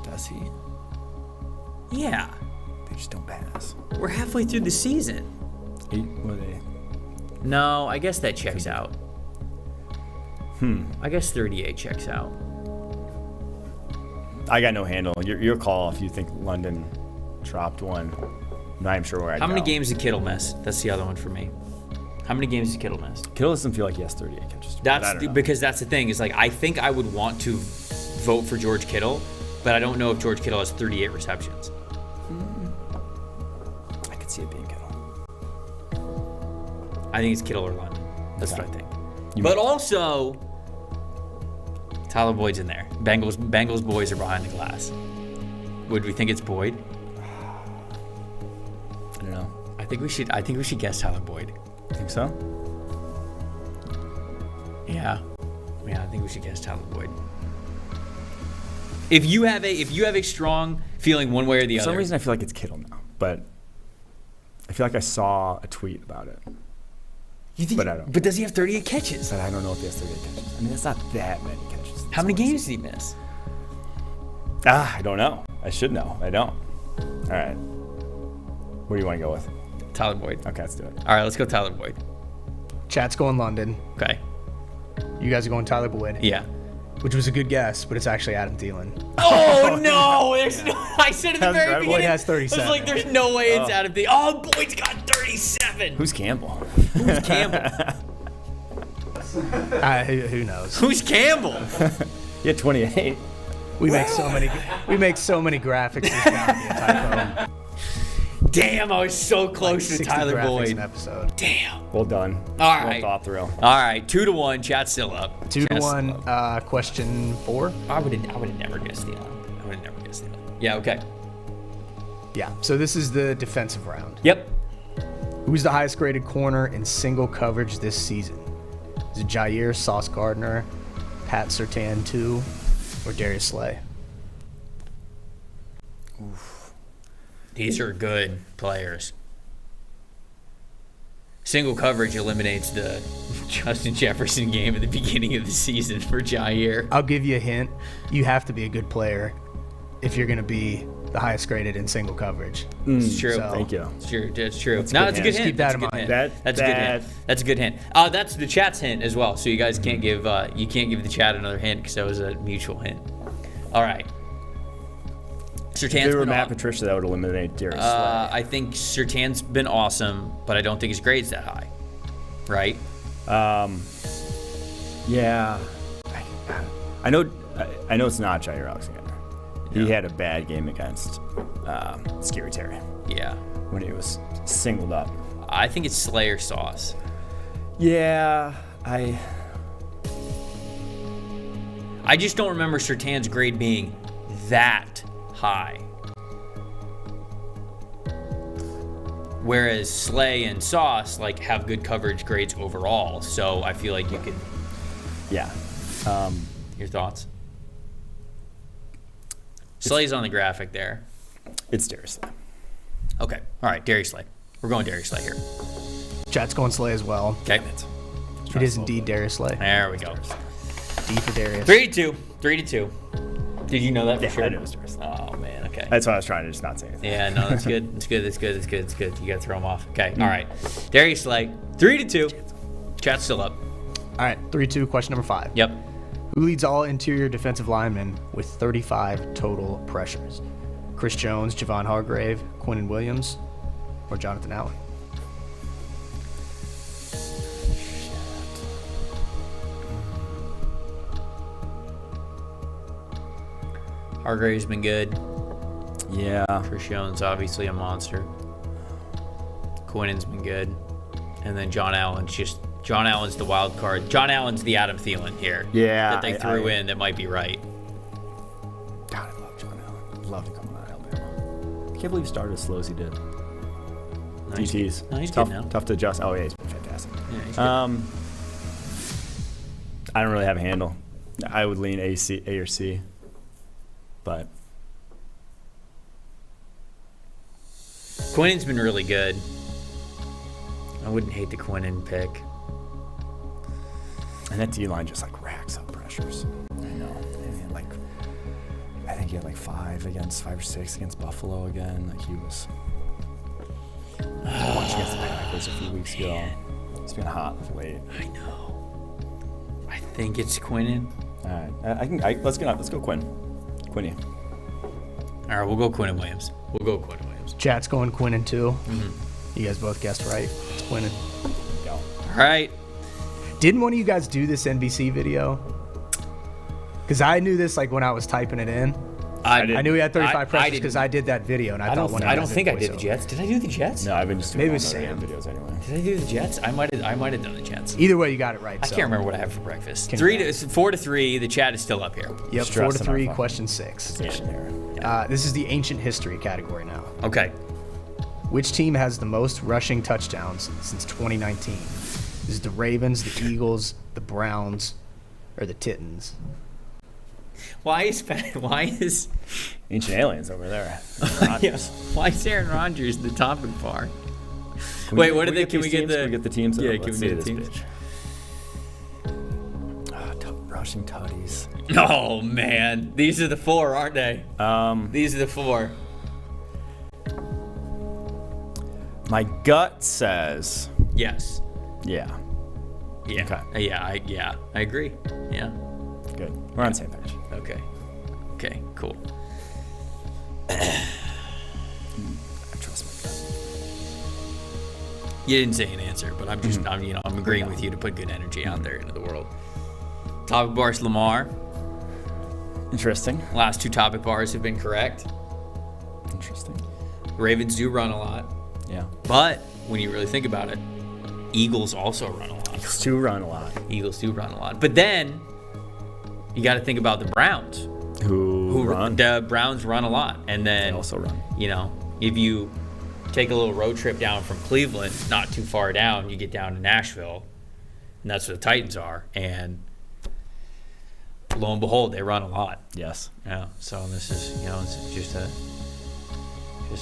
Speaker 7: Does he?
Speaker 6: Yeah.
Speaker 7: They just don't pass.
Speaker 6: We're halfway through the season.
Speaker 7: What are they?
Speaker 6: No, I guess that checks out. I guess 38 checks out.
Speaker 7: I got no handle. Your call if you think London dropped one. I'm not even sure where I'd
Speaker 6: How many
Speaker 7: go.
Speaker 6: games did Kittle miss? That's the other one for me. How many games did Kittle miss?
Speaker 7: Kittle doesn't feel like he has 38 catches.
Speaker 6: Because that's the thing. Is like I think I would want to vote for George Kittle, but I don't know if George Kittle has 38 receptions.
Speaker 7: I could see it being Kittle.
Speaker 6: I think it's Kittle or London. That's what I think.
Speaker 7: But
Speaker 6: also, Tyler Boyd's in there. Bengals boys are behind the glass. Would we think it's Boyd?
Speaker 7: I don't know.
Speaker 6: I think we should guess Tyler Boyd.
Speaker 7: Think so?
Speaker 6: Yeah, I think we should guess Tyler Boyd. If you have a strong feeling one way or the other.
Speaker 7: For some reason, I feel like it's Kittle now, but I feel like I saw a tweet about it. But I don't.
Speaker 6: But does he have 38 catches?
Speaker 7: But I don't know if he has 38 catches. I mean, it's not that many catches.
Speaker 6: How many games did he miss?
Speaker 7: I don't know. I should know. I don't. All right. What do you want to go with?
Speaker 6: Tyler Boyd.
Speaker 7: Okay, let's do it.
Speaker 6: All right, let's go Tyler Boyd.
Speaker 8: Chat's going London.
Speaker 6: Okay.
Speaker 8: You guys are going Tyler Boyd.
Speaker 6: Yeah.
Speaker 8: Which was a good guess, but it's actually Adam Thielen.
Speaker 6: Oh no! There's no. I said at the very beginning.
Speaker 8: Boyd has 37.
Speaker 6: I was like, "There's no way it's Adam Thielen." Oh, Boyd's got 37.
Speaker 7: Who's Campbell?
Speaker 6: Who's Campbell?
Speaker 8: Who knows?
Speaker 6: Who's Campbell?
Speaker 7: He had 28.
Speaker 8: We make so many graphics. There's gotta be a typo.
Speaker 6: Damn, I was so close to
Speaker 8: 60
Speaker 6: Tyler
Speaker 8: graphics
Speaker 6: Boyd.
Speaker 8: an episode.
Speaker 6: Damn.
Speaker 7: Well done.
Speaker 6: All right.
Speaker 7: Well thought through.
Speaker 6: All right, 2-1. Chat's still up.
Speaker 8: 2-1. Question 4.
Speaker 6: I would have never guessed Thielen. Yeah. Okay.
Speaker 8: Yeah. So this is the defensive round.
Speaker 6: Yep.
Speaker 8: Who's the highest graded corner in single coverage this season? Is it Jair, Sauce Gardner, Pat Surtain 2, or Darius Slay?
Speaker 7: Oof.
Speaker 6: These are good players. Single coverage eliminates the Justin Jefferson game at the beginning of the season for Jair.
Speaker 8: I'll give you a hint. You have to be a good player if you're going to be the highest graded in single coverage.
Speaker 6: It's true.
Speaker 8: So-
Speaker 7: Thank you.
Speaker 6: It's true. That's true.
Speaker 7: That's a
Speaker 6: No,
Speaker 7: good
Speaker 6: that's a
Speaker 7: hint.
Speaker 6: good hint.
Speaker 8: Keep that
Speaker 6: That's
Speaker 8: in
Speaker 6: a good
Speaker 8: mind.
Speaker 6: hint. That's a good hint. That's a good hint. That's the chat's hint as well. So you guys can't give the chat another hint because that was a mutual hint. All right.
Speaker 7: If they were Matt Patricia, that would eliminate Darius Slay.
Speaker 6: I think Surtain's been awesome, but I don't think his grade's that high. Right?
Speaker 7: Yeah. I know it's not Jair Alexander. He had a bad game against Scary Terry.
Speaker 6: Yeah.
Speaker 7: When he was singled up.
Speaker 6: I think it's Slayer sauce.
Speaker 7: Yeah,
Speaker 6: I just don't remember Surtain's grade being that high. Whereas Slay and Sauce like have good coverage grades overall, so I feel like you could.
Speaker 7: Yeah.
Speaker 6: Your thoughts? Slay's on the graphic there.
Speaker 7: It's Darius Slay.
Speaker 6: Okay. All right, Darius Slay. We're going Darius Slay here.
Speaker 8: Chat's going Slay as well.
Speaker 6: Okay.
Speaker 8: It is indeed Darius Slay.
Speaker 6: There we go.
Speaker 8: D for Darius.
Speaker 6: 3-2. 3-2. Did you know that for sure?
Speaker 7: I knew it was Darius Slay.
Speaker 6: Oh man. Okay.
Speaker 7: That's why I was trying to just not say anything.
Speaker 6: Yeah. No, that's good. It's good. It's good. It's good. It's good. You got to throw him off. Okay. All right. Darius Slay. 3-2. Chat's still up.
Speaker 8: All right. 3-2. Question number 5.
Speaker 6: Yep.
Speaker 8: Who leads all interior defensive linemen with 35 total pressures? Chris Jones, Javon Hargrave, Quinnen Williams, or Jonathan Allen?
Speaker 6: Hargrave's been good.
Speaker 7: Yeah.
Speaker 6: Chris Jones, obviously a monster. Quinnen's been good. And then John Allen's the wild card. John Allen's the Adam Thielen here.
Speaker 7: Yeah.
Speaker 6: That they threw in that might be right.
Speaker 7: God, I love John Allen. Love him coming out of Alabama. I can't believe he started as slow as he did.
Speaker 6: No,
Speaker 7: DTs.
Speaker 6: No, he's
Speaker 7: tough,
Speaker 6: good now.
Speaker 7: tough to adjust. Oh, yeah, he's been fantastic.
Speaker 6: Yeah, he's good.
Speaker 7: I don't really have a handle. I would lean A or C. But
Speaker 6: Quinnen's been really good. I wouldn't hate the Quinnen pick.
Speaker 7: and that D-line just like racks up pressures. I know. And like I think he had like 5 or 6 against Buffalo again. Like he was watching against the Packers a few weeks ago. It's been hot of late.
Speaker 6: I know. I think it's Quinnen.
Speaker 7: All right, let's go Quinny.
Speaker 6: All right, we'll go Quinnen Williams.
Speaker 8: Chat's going Quinnen too. You guys both guessed right. It's Quinnen.
Speaker 6: All right.
Speaker 8: Didn't one of you guys do this NBC video? Because I knew this like when I was typing it in. I knew he had 35 pressures because I did that video, and I thought one of you
Speaker 6: I don't
Speaker 8: guys
Speaker 6: think
Speaker 8: did
Speaker 6: I did the
Speaker 8: voiceover.
Speaker 6: Jets. Did I do the Jets?
Speaker 7: No, I've been just
Speaker 8: Maybe
Speaker 7: doing
Speaker 8: it was Sam.
Speaker 7: videos anyway.
Speaker 6: Did I do the Jets? I might have done the Jets.
Speaker 8: Either way, you got it right.
Speaker 6: I can't remember what I had for breakfast.
Speaker 8: Congrats.
Speaker 6: 4-3. The chat is still up here.
Speaker 8: Yep,
Speaker 7: Stressing
Speaker 8: 4-3,
Speaker 7: our
Speaker 8: question 6.
Speaker 7: Position here.
Speaker 8: This is the ancient history category now.
Speaker 6: Okay.
Speaker 8: Which team has the most rushing touchdowns since 2019? This is the Ravens, the Eagles, the Browns, or the Titans?
Speaker 6: Why is
Speaker 7: Ancient aliens over there.
Speaker 6: yeah, why is Aaron Rodgers the top and far? Wait, what did they? Can we get the?
Speaker 7: Can we get the teams?
Speaker 6: Yeah,
Speaker 7: Let's
Speaker 6: can we
Speaker 7: see
Speaker 6: get the
Speaker 7: this
Speaker 6: teams?
Speaker 7: bitch. Rushing tutties.
Speaker 6: Oh man, these are the 4, aren't they? These are the 4.
Speaker 7: My gut says
Speaker 6: Yes.
Speaker 7: yeah.
Speaker 6: Yeah.
Speaker 7: Okay.
Speaker 6: I agree. Yeah.
Speaker 7: Good. We're on the same page.
Speaker 6: Okay. Cool.
Speaker 7: I trust my gut.
Speaker 6: You didn't say an answer, but I'm just I'm agreeing with you to put good energy out there into the world. Topic bars Lamar.
Speaker 7: Interesting.
Speaker 6: Last 2 topic bars have been correct.
Speaker 7: Interesting.
Speaker 6: Ravens do run a lot,
Speaker 7: Yeah.
Speaker 6: but when you really think about it, Eagles also run a lot.
Speaker 7: Eagles do run a lot.
Speaker 6: Eagles do run a lot. But then you got to think about the Browns.
Speaker 7: Who run?
Speaker 6: The Browns run a lot. And then
Speaker 7: They also run.
Speaker 6: You know, if you take a little road trip down from Cleveland, not too far down, you get down to Nashville, and that's where the Titans are. And lo and behold, they run a lot.
Speaker 7: Yes.
Speaker 6: Yeah. So this is, it's just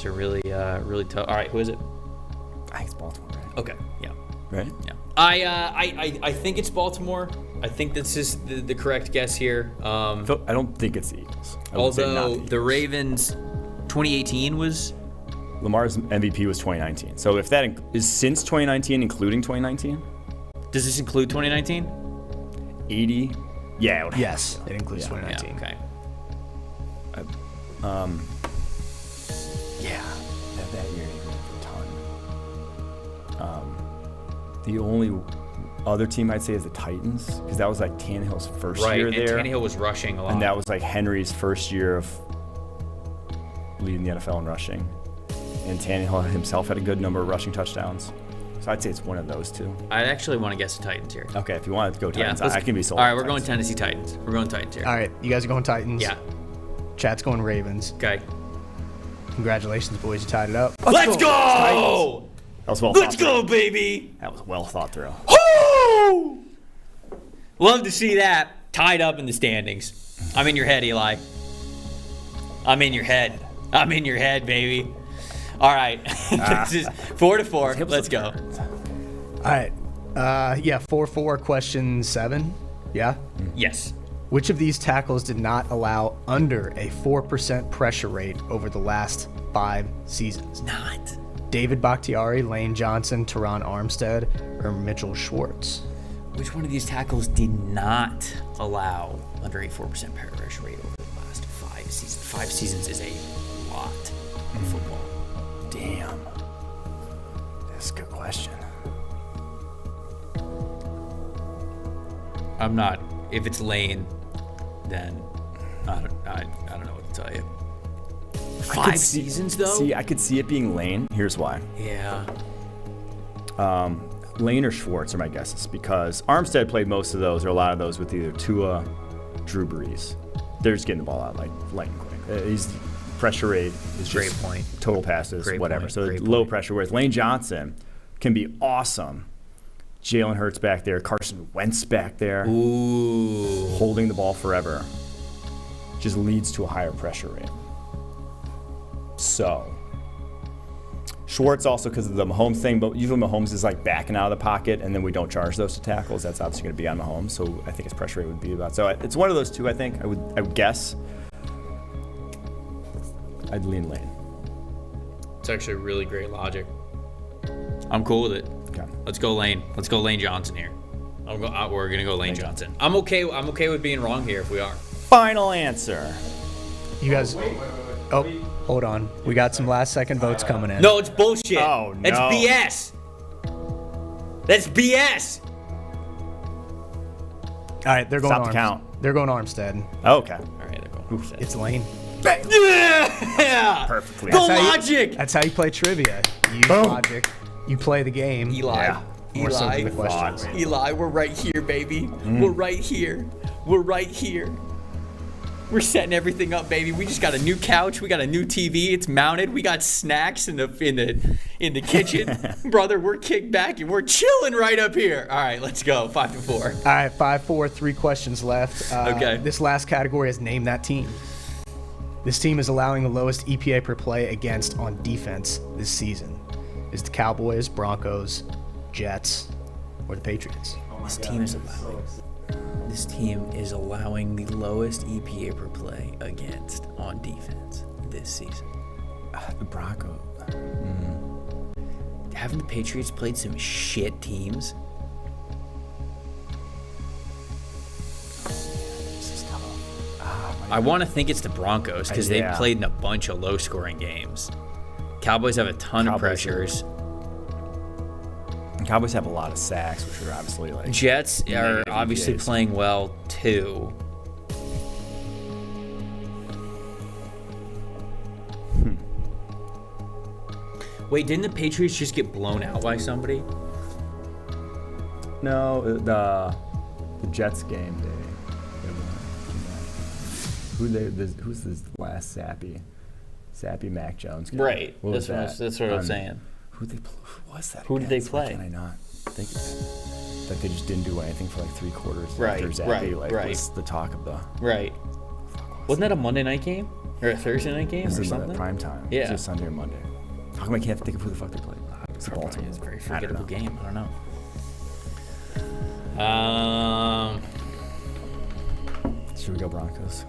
Speaker 6: a really tough. All right, who is it?
Speaker 7: I think it's Baltimore, right?
Speaker 6: Okay. Yeah.
Speaker 7: Right?
Speaker 6: Yeah. I think it's Baltimore. I think this is the correct guess here.
Speaker 7: I don't think it's the Eagles. I would say not
Speaker 6: Although
Speaker 7: the
Speaker 6: the
Speaker 7: Eagles.
Speaker 6: Ravens 2018 was.
Speaker 7: Lamar's MVP was 2019. So if that is since 2019, including 2019,
Speaker 6: Does this include 2019?
Speaker 7: 80. Yeah. It would have
Speaker 8: Yes,
Speaker 7: to.
Speaker 8: it includes
Speaker 7: Yeah.
Speaker 8: 2019.
Speaker 6: Okay.
Speaker 7: Yeah, that year he ran a ton. The only other team I'd say is the Titans, because that was like Tannehill's first year
Speaker 6: and
Speaker 7: there,
Speaker 6: Tannehill was rushing a lot.
Speaker 7: and that was like Henry's first year of leading the NFL in rushing. and Tannehill himself had a good number of rushing touchdowns. So I'd say it's one of those two.
Speaker 6: I actually want to guess the Titans here.
Speaker 7: Okay, if you wanted to go Titans,
Speaker 6: Yeah,
Speaker 7: I can be sold.
Speaker 6: All right,
Speaker 7: on
Speaker 6: we're going
Speaker 7: Titans.
Speaker 6: Tennessee Titans. We're going Titans here.
Speaker 8: All right, you guys are going Titans.
Speaker 6: Yeah.
Speaker 8: Chat's going Ravens.
Speaker 6: Okay.
Speaker 8: Congratulations, boys. You tied it up.
Speaker 6: Let's go!
Speaker 7: That was well
Speaker 6: Let's
Speaker 7: thought
Speaker 6: go,
Speaker 7: through.
Speaker 6: baby!
Speaker 7: That was well thought through.
Speaker 6: Woo! Love to see that tied up in the standings. I'm in your head, Eli. I'm in your head. I'm in your head, baby. All right. This is 4-4. Let's go.
Speaker 8: All right. 4-4, question 7. Yeah?
Speaker 6: Yes.
Speaker 8: Which of these tackles did not allow under a 4% pressure rate over the last 5 seasons?
Speaker 6: Not.
Speaker 8: David Bakhtiari, Lane Johnson, Teron Armstead, or Mitchell Schwartz?
Speaker 6: Which one of these tackles did not allow under a 4% pressure rate over the last 5 seasons? 5 seasons is a lot of football.
Speaker 7: Damn. That's a good question.
Speaker 6: I'm not. If it's Lane, then I don't know what to tell you. 5 seasons though?
Speaker 7: See, I could see it being Lane. Here's why.
Speaker 6: Yeah.
Speaker 7: Lane or Schwartz are my guesses because Armstead played most of those or a lot of those with either Tua, Drew Brees. They're just getting the ball out like lightning quick. His pressure rate is just
Speaker 6: Great point.
Speaker 7: total passes,
Speaker 6: Great
Speaker 7: whatever.
Speaker 6: point.
Speaker 7: So
Speaker 6: Great
Speaker 7: low
Speaker 6: point.
Speaker 7: pressure. Whereas Lane Johnson can be awesome. Jalen Hurts back there, Carson Wentz back there,
Speaker 6: Ooh.
Speaker 7: holding the ball forever, just leads to a higher pressure rate. So, Schwartz also because of the Mahomes thing, but usually Mahomes is like backing out of the pocket, and then we don't charge those to tackles. That's obviously going to be on Mahomes, so I think his pressure rate would be about. So it's one of those two. I think I would guess. I'd lean Lane.
Speaker 6: It's actually really great logic. I'm cool with it.
Speaker 7: Okay.
Speaker 6: Let's go Lane. Let's go Lane Johnson here. We're gonna go Lane Johnson. I'm okay with being wrong here if we are.
Speaker 7: Final answer.
Speaker 8: You guys. Oh, hold on. We got some last second votes coming in.
Speaker 6: No, it's bullshit.
Speaker 7: Oh, no.
Speaker 6: That's BS. That's BS.
Speaker 8: All right, they're going
Speaker 7: Stop the count.
Speaker 8: They're going Armstead.
Speaker 7: Okay.
Speaker 6: All right, they're going.
Speaker 8: It's Lane.
Speaker 6: Yeah.
Speaker 7: Perfectly.
Speaker 6: The
Speaker 8: That's how you-
Speaker 6: logic.
Speaker 8: That's how you play trivia. You use
Speaker 7: Boom.
Speaker 8: logic. You play the game.
Speaker 6: Eli.
Speaker 7: Yeah.
Speaker 8: More so than the questions.
Speaker 6: Eli, we're right here, baby. We're right here. We're right here. We're setting everything up, baby. We just got a new couch. We got a new TV. It's mounted. We got snacks in the kitchen. Brother, we're kicked back and we're chilling right up here. All right, let's go. 5-4.
Speaker 8: All right, 5-4, 3 questions left.
Speaker 6: Okay.
Speaker 8: This last category is name that team. This team is allowing the lowest EPA per play against on defense this season. Is it the Cowboys, Broncos, Jets, or the Patriots?
Speaker 6: This team is allowing the lowest EPA per play against on defense this season.
Speaker 7: The Broncos.
Speaker 6: Haven't the Patriots played some shit teams?
Speaker 7: This is tough.
Speaker 6: I want to think it's the Broncos because
Speaker 7: Yeah.
Speaker 6: they've played in a bunch of low-scoring games. Cowboys have a ton of
Speaker 7: Cowboys
Speaker 6: pressures.
Speaker 7: And Cowboys have a lot of sacks, which are obviously like.
Speaker 6: Jets are
Speaker 7: negative
Speaker 6: obviously
Speaker 7: EPAs.
Speaker 6: playing well too. Wait, didn't the Patriots just get blown out by somebody?
Speaker 7: No, the Jets game. Who's this last sappy Mac Jones guy?
Speaker 6: Right.
Speaker 7: What was
Speaker 6: That's
Speaker 7: that?
Speaker 6: what I'm saying.
Speaker 7: Who was that?
Speaker 6: Who did they
Speaker 7: against? Why
Speaker 6: play?
Speaker 7: Can I not think that they just didn't do anything for like 3 quarters?
Speaker 6: Right,
Speaker 7: after Zappy,
Speaker 6: right.
Speaker 7: was the talk of the.
Speaker 6: Right. Wasn't that a Monday night game or a Thursday night game
Speaker 7: This
Speaker 6: or
Speaker 7: is
Speaker 6: something?
Speaker 7: prime time.
Speaker 6: Yeah.
Speaker 7: It's just Sunday or Monday. How come I can't think of who the fuck they played? It's
Speaker 6: Baltimore. It's a very
Speaker 7: I don't
Speaker 6: forgettable
Speaker 7: know.
Speaker 6: game. I don't know.
Speaker 7: Should we go Broncos?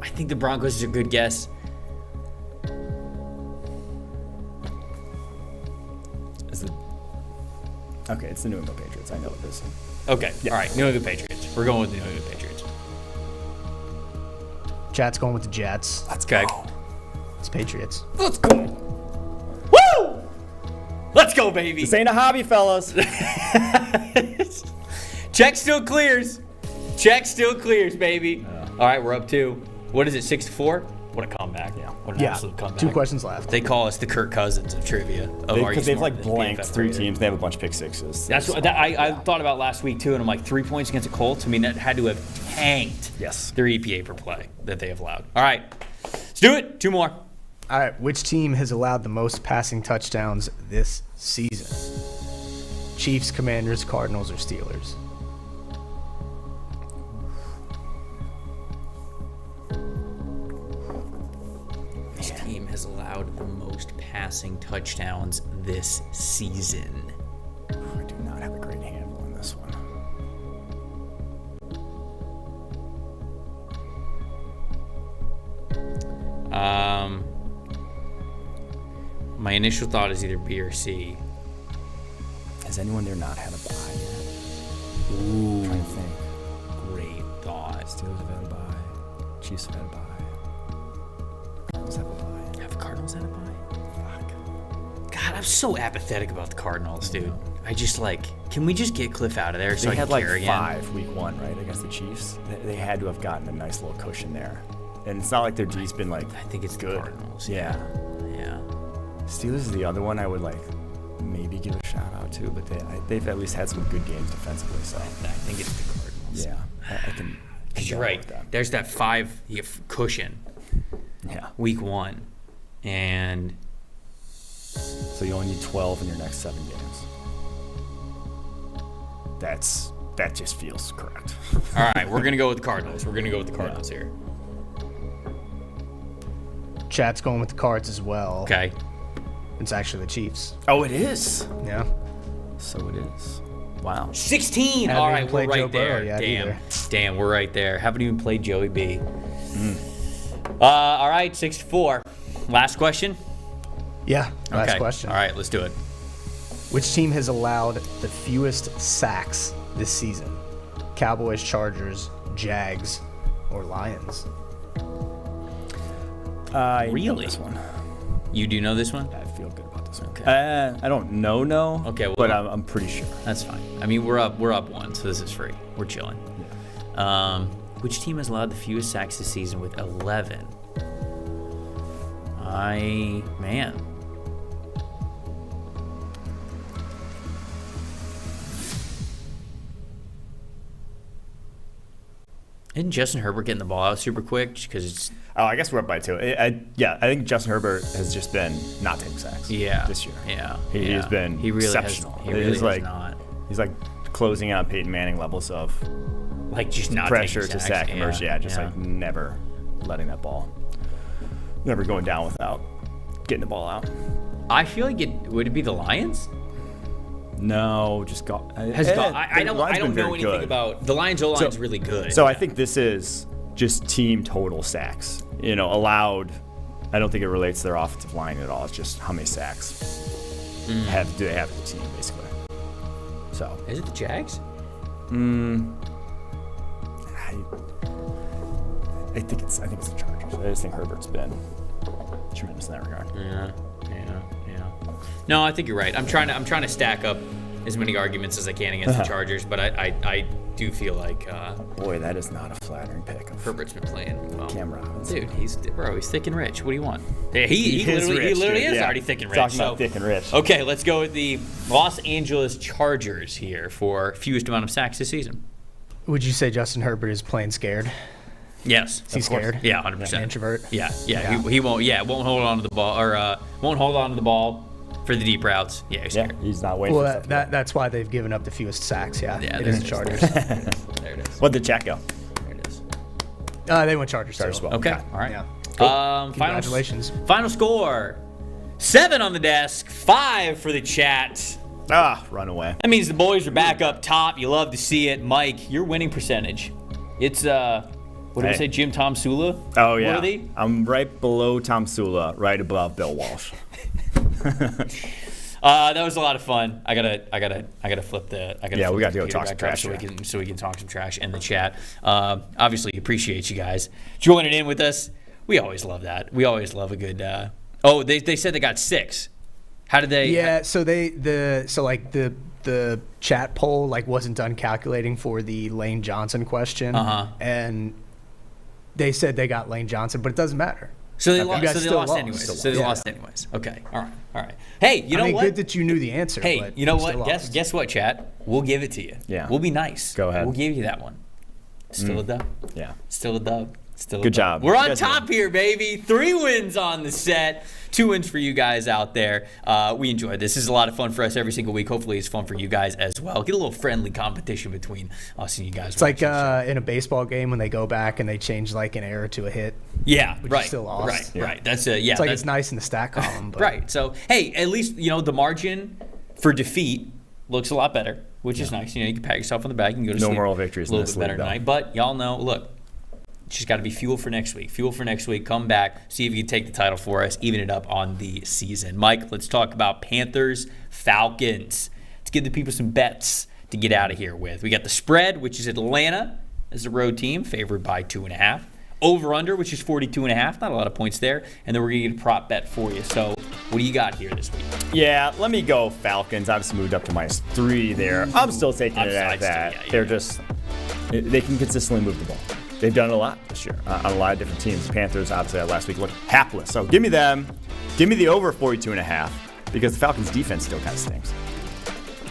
Speaker 6: I think the Broncos is a good guess.
Speaker 7: Okay, it's the New England Patriots. I know it is.
Speaker 6: Okay.
Speaker 7: Yeah.
Speaker 6: All right. New England Patriots. We're going with the New England Patriots.
Speaker 8: Chat's going with the Jets.
Speaker 6: Okay.
Speaker 8: It's Patriots.
Speaker 6: Let's go. Woo! Let's go, baby.
Speaker 7: This ain't a hobby, fellas.
Speaker 6: Check still clears. Check still clears, baby. All right, we're up 2. What is it? 6-4? What a comeback. comeback.
Speaker 7: Yeah.
Speaker 6: What an absolute comeback.
Speaker 8: 2 questions left.
Speaker 6: They call us the Kirk Cousins of trivia.
Speaker 7: Because they've like blanked 3 teams. They have a bunch of pick sixes.
Speaker 6: That's what I thought about last week too, and I'm like 3 points against the Colts. I mean, that had to have tanked their EPA per play that they have allowed. All right, let's do it. 2 more.
Speaker 8: All right, which team has allowed the most passing touchdowns this season? Chiefs, Commanders, Cardinals, or Steelers?
Speaker 6: Which team has allowed the most passing touchdowns this season?
Speaker 7: I do not have a great handle on this one.
Speaker 6: My initial thought is either B or C.
Speaker 7: Has anyone there not had a bye yet?
Speaker 6: Ooh.
Speaker 7: I'm trying to think.
Speaker 6: Great thought.
Speaker 7: Steelers have had a bye. Chiefs have had a bye. Cardinals have a bye.
Speaker 6: Have Cardinals had a bye?
Speaker 7: Fuck.
Speaker 6: God, I'm so apathetic about the Cardinals, dude. I just can we just get Cliff out of there so
Speaker 7: They
Speaker 6: I
Speaker 7: had
Speaker 6: can
Speaker 7: like
Speaker 6: care again?
Speaker 7: 5 week 1, right, against the Chiefs. They had to have gotten a nice little cushion there. And it's not like their D's been like
Speaker 6: I think it's
Speaker 7: good.
Speaker 6: the Cardinals.
Speaker 7: Yeah.
Speaker 6: Yeah.
Speaker 7: Steelers is the other one I would maybe give a shout out to, but they've at least had some good games defensively. So
Speaker 6: I think it's the Cardinals.
Speaker 7: yeah, I can.
Speaker 6: Because you're right. There's that 5 cushion.
Speaker 7: Yeah.
Speaker 6: Week 1, and
Speaker 7: So you only need 12 in your next 7 games. That just feels correct.
Speaker 6: all right, we're gonna go with the Cardinals. Here.
Speaker 8: Chat's going with the Cards as well.
Speaker 6: Okay.
Speaker 8: It's actually the Chiefs.
Speaker 7: Oh, it is.
Speaker 8: Yeah.
Speaker 7: So it is. Wow.
Speaker 6: 16.
Speaker 8: Haven't
Speaker 6: All
Speaker 8: even
Speaker 6: right, we're
Speaker 8: played Joe
Speaker 6: right there.
Speaker 8: Burrow yet either.
Speaker 6: Damn, we're right there. Haven't even played Joey B. All right, 6-4. Last question.
Speaker 8: Yeah. Last
Speaker 6: Okay.
Speaker 8: question.
Speaker 6: All right, let's do it.
Speaker 8: Which team has allowed the fewest sacks this season? Cowboys, Chargers, Jags, or Lions?
Speaker 7: I know
Speaker 6: Really?
Speaker 7: this one.
Speaker 6: You do know this one?
Speaker 7: I feel good about this one.
Speaker 6: Okay.
Speaker 7: I don't know.
Speaker 6: Okay, well,
Speaker 7: but I'm pretty sure.
Speaker 6: That's fine. I mean, we're up 1, so this is free. We're chilling. Which team has allowed the fewest sacks this season with 11? Man. Isn't Justin Herbert getting the ball out super quick? Because it's
Speaker 7: Oh, I guess we're up by 2. I think Justin Herbert has just been not taking sacks. This year.
Speaker 6: Yeah.
Speaker 7: He's been exceptional.
Speaker 6: He really
Speaker 7: he's
Speaker 6: has not.
Speaker 7: He's like closing out Peyton Manning levels of
Speaker 6: Just not
Speaker 7: pressure
Speaker 6: taking
Speaker 7: to
Speaker 6: sacks.
Speaker 7: sack conversion. Like never letting that ball, never going down without getting the ball out.
Speaker 6: I feel like would it be the Lions?
Speaker 7: No, just got.
Speaker 6: I don't know anything about the Lions. O-line's really good.
Speaker 7: So I think this is just team total sacks. Allowed. I don't think it relates to their offensive line at all. It's just how many sacks do they have as a team, basically. So
Speaker 6: is it the Jags?
Speaker 7: I think it's the Chargers. I just think Herbert's been tremendous in that regard.
Speaker 6: Yeah. No, I think you're right. I'm trying to stack up as many arguments as I can against the Chargers, but I do feel like
Speaker 7: boy, that is not a flattering pick.
Speaker 6: Herbert's been playing well.
Speaker 7: Cam Robinson.
Speaker 6: Dude, he's thick and rich. What do you want? Yeah, he literally is already thick and rich.
Speaker 7: Talking about thick and rich.
Speaker 6: Okay, let's go with the Los Angeles Chargers here for fewest amount of sacks this season.
Speaker 8: Would you say Justin Herbert is playing scared?
Speaker 6: Yes.
Speaker 8: Is he scared?
Speaker 6: Yeah, 100%.
Speaker 8: Introvert?
Speaker 6: Yeah. He won't hold on to the ball or won't hold on to the ball for the deep routes. Yeah, he's scared.
Speaker 7: He's not waiting.
Speaker 8: Well, that's why they've given up the fewest sacks. Yeah, it is the Chargers.
Speaker 6: There it is.
Speaker 7: What'd the chat go?
Speaker 6: There it is.
Speaker 8: They went Chargers too.
Speaker 7: Well.
Speaker 6: Okay. All right.
Speaker 8: Yeah. Congratulations.
Speaker 6: Final score: 7 on the desk, 5 for the chat.
Speaker 7: Run away.
Speaker 6: That means the boys are back up top. You love to see it, Mike. Your winning percentage. It's what did I say? Jim Tom Sula?
Speaker 7: Oh yeah.
Speaker 6: Worthy?
Speaker 7: I'm right below Tom Sula, right above Bill Walsh.
Speaker 6: That was a lot of fun. I gotta flip the.
Speaker 7: We got to go talk some trash.
Speaker 6: So we can talk some trash in the chat. Obviously, appreciate you guys joining in with us. We always love that. We always love a good. They said they got 6. How did they?
Speaker 8: Yeah. So the chat poll wasn't done calculating for the Lane Johnson question, and they said they got Lane Johnson, but it doesn't matter.
Speaker 6: So they
Speaker 8: You
Speaker 6: lost.
Speaker 8: guys
Speaker 6: So they
Speaker 8: still
Speaker 6: lost
Speaker 8: lost.
Speaker 6: anyways.
Speaker 8: Still
Speaker 6: So they
Speaker 8: lost.
Speaker 6: lost anyways. Okay. All right. Hey, you know what?
Speaker 8: Good that you knew the answer.
Speaker 6: Hey,
Speaker 8: but
Speaker 6: you know
Speaker 8: still
Speaker 6: what?
Speaker 8: lost.
Speaker 6: Guess what, chat? We'll give it to you.
Speaker 7: Yeah.
Speaker 6: We'll be nice.
Speaker 7: Go ahead.
Speaker 6: We'll give you that one. Still a dub.
Speaker 7: Yeah.
Speaker 6: Still a dub. Still a
Speaker 7: Good
Speaker 6: dub.
Speaker 7: job.
Speaker 6: We're
Speaker 7: You
Speaker 6: on
Speaker 7: guys
Speaker 6: top
Speaker 7: win.
Speaker 6: here, baby. 3 wins on the set. 2 wins for you guys out there. We enjoyed this. This is a lot of fun for us every single week. Hopefully it's fun for you guys as well. Get a little friendly competition between us and you guys.
Speaker 8: It's like in a baseball game when they go back and they change like an error to a hit.
Speaker 6: yeah,
Speaker 8: which
Speaker 6: right.
Speaker 8: is still lost.
Speaker 6: Right. That's yeah.
Speaker 8: It's like
Speaker 6: that's,
Speaker 8: it's nice in the stat column. But
Speaker 6: Right. So, hey, at least, the margin for defeat looks a lot better, which is nice. You can pat yourself on the back and go to
Speaker 7: No
Speaker 6: sleep.
Speaker 7: moral victories
Speaker 6: a
Speaker 7: in
Speaker 6: little
Speaker 7: this
Speaker 6: bit better
Speaker 7: league, though.
Speaker 6: tonight. But y'all know, look, it's just got to be fuel for next week. Fuel for next week. Come back, see if you can take the title for us, even it up on the season. Mike, let's talk about Panthers-Falcons. Let's give the people some bets to get out of here with. We got the spread, which is Atlanta as the road team, favored by 2.5. Over-under, which is 42.5. Not a lot of points there. And then we're going to get a prop bet for you. So what do you got here this week?
Speaker 7: Yeah, let me go Falcons. I've just moved up to -3 there. I'm still taking it at that. They're just, they can consistently move the ball. They've done it a lot this year on a lot of different teams. Panthers, obviously, last week looked hapless. So give me them. Give me the over 42.5 because the Falcons' defense still kind of stinks.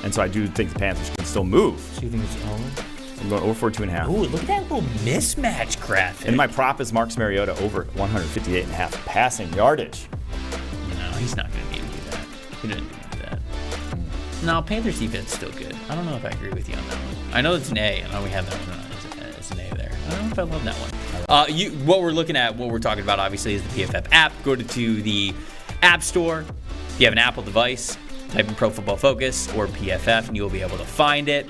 Speaker 7: And so I do think the Panthers can still move.
Speaker 6: So you think it's over?
Speaker 7: I'm going over 42.5.
Speaker 6: Ooh, look at that little mismatch graphic.
Speaker 7: And my prop is Marcus Mariota over 158.5 passing yardage.
Speaker 6: No, he's not going to be able to do that. He doesn't do that. No, Panthers defense is still good. I don't know if I agree with you on that one. I know it's an A. I know we have that one as an A there. I don't know if I love that one. What we're looking at, what we're talking about, obviously, is the PFF app. Go to the App Store. If you have an Apple device, type in Pro Football Focus or PFF, and you'll be able to find it.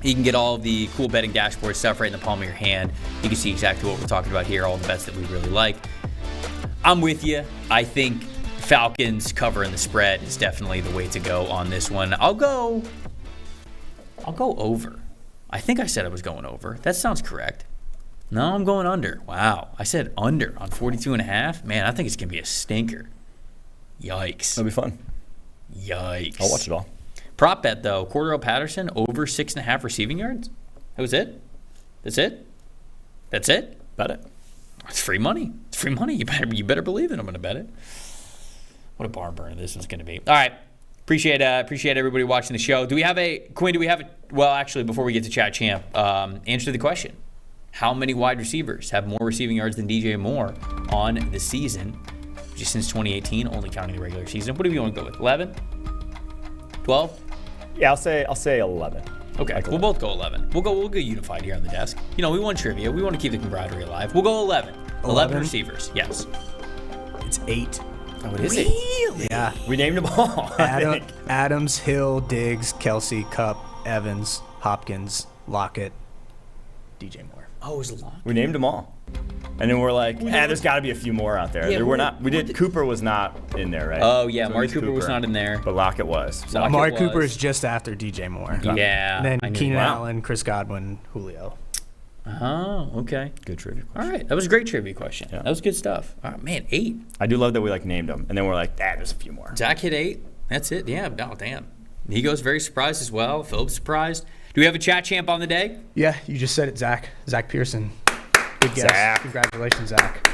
Speaker 6: You can get all of the cool betting dashboard stuff right in the palm of your hand. You can see exactly what we're talking about here, all the bets that we really like. I'm with you. I think Falcons covering the spread is definitely the way to go on this one. I'll go over. I think I said I was going over. That sounds correct. No, I'm going under. Wow. I said under on 42.5. Man, I think it's going to be a stinker. Yikes.
Speaker 7: It'll be fun.
Speaker 6: Yikes.
Speaker 7: I'll watch it all.
Speaker 6: Prop bet, though. Cordero Patterson over 6.5 receiving yards. That was it? That's it? That's it?
Speaker 7: Bet it.
Speaker 6: It's free money. It's free money. You better believe it. I'm going to bet it. What a barn burner this one's going to be. All right. Appreciate everybody watching the show. Well, actually, before we get to Chat Champ, answer the question. How many wide receivers have more receiving yards than DJ Moore on the season? Just since 2018, only counting the regular season. What do you want to go with? 11? 12?
Speaker 7: Yeah, I'll say 11.
Speaker 6: Okay,
Speaker 7: Like
Speaker 6: we'll both go 11. We'll go unified here on the desk. We want trivia. We want to keep the camaraderie alive. We'll go 11. 11 receivers. Yes.
Speaker 8: it's 8.
Speaker 7: Oh, it is
Speaker 6: Really?
Speaker 8: Yeah.
Speaker 7: We named them all. I think.
Speaker 8: Adams, Hill, Diggs, Kelsey, Kupp, Evans, Hopkins, Lockett, DJ Moore.
Speaker 6: Oh, it was a lot.
Speaker 7: We named them all. And then we're like, there's got to be a few more out there.
Speaker 6: Yeah,
Speaker 7: There were not. Cooper was not in there, right?
Speaker 6: Oh, yeah.
Speaker 7: So
Speaker 6: Amari
Speaker 7: it's
Speaker 6: Cooper was not in there.
Speaker 7: But Lockett was. So
Speaker 6: Lockett
Speaker 8: Amari
Speaker 6: was.
Speaker 8: Cooper is just after DJ Moore.
Speaker 6: Yeah.
Speaker 8: And
Speaker 6: I
Speaker 8: then
Speaker 6: knew
Speaker 8: Keenan
Speaker 6: that.
Speaker 8: Allen, Chris Godwin, Julio.
Speaker 6: Oh, okay.
Speaker 7: good trivia.
Speaker 6: All right. That was a great trivia question.
Speaker 7: Yeah.
Speaker 6: That was good stuff. All right, man, 8.
Speaker 7: I do love that we named them, and then we're like, there's a few more.
Speaker 6: Zach hit 8. That's it. Yeah. Oh, damn. He goes very surprised as well. Philip's surprised. Do we have a Chat Champ on the day?
Speaker 8: Yeah, you just said it, Zach. Zach Pearson. Good guess.
Speaker 7: Zach.
Speaker 8: Congratulations, Zach.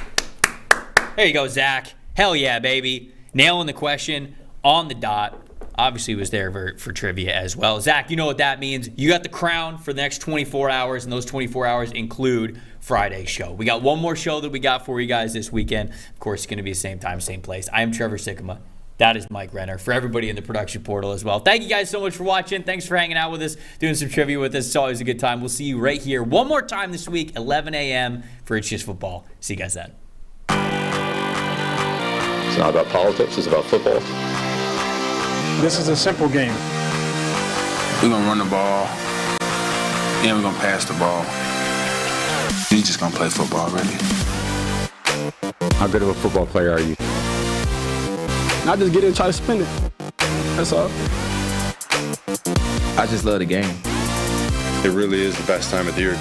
Speaker 6: There you go, Zach. Hell yeah, baby. Nailing the question on the dot. Obviously was there for trivia as well. Zach, you know what that means. You got the crown for the next 24 hours, and those 24 hours include Friday's show. We got one more show that we got for you guys this weekend. Of course, it's going to be the same time, same place. I am Trevor Sikkema. That is Mike Renner. For everybody in the production portal as well. Thank you guys so much for watching. Thanks for hanging out with us, doing some trivia with us. It's always a good time. We'll see you right here one more time this week, 11 a.m. for It's Just Football. See you guys then.
Speaker 1: It's not about politics, it's about football.
Speaker 2: This is a simple game.
Speaker 3: We're going to run the ball, and we're going to pass the ball. We're just going to play football, really.
Speaker 1: How good of a football player are you?
Speaker 2: Not just get in and try to spin it. That's all.
Speaker 5: I just love the game. It really is the best time of the year.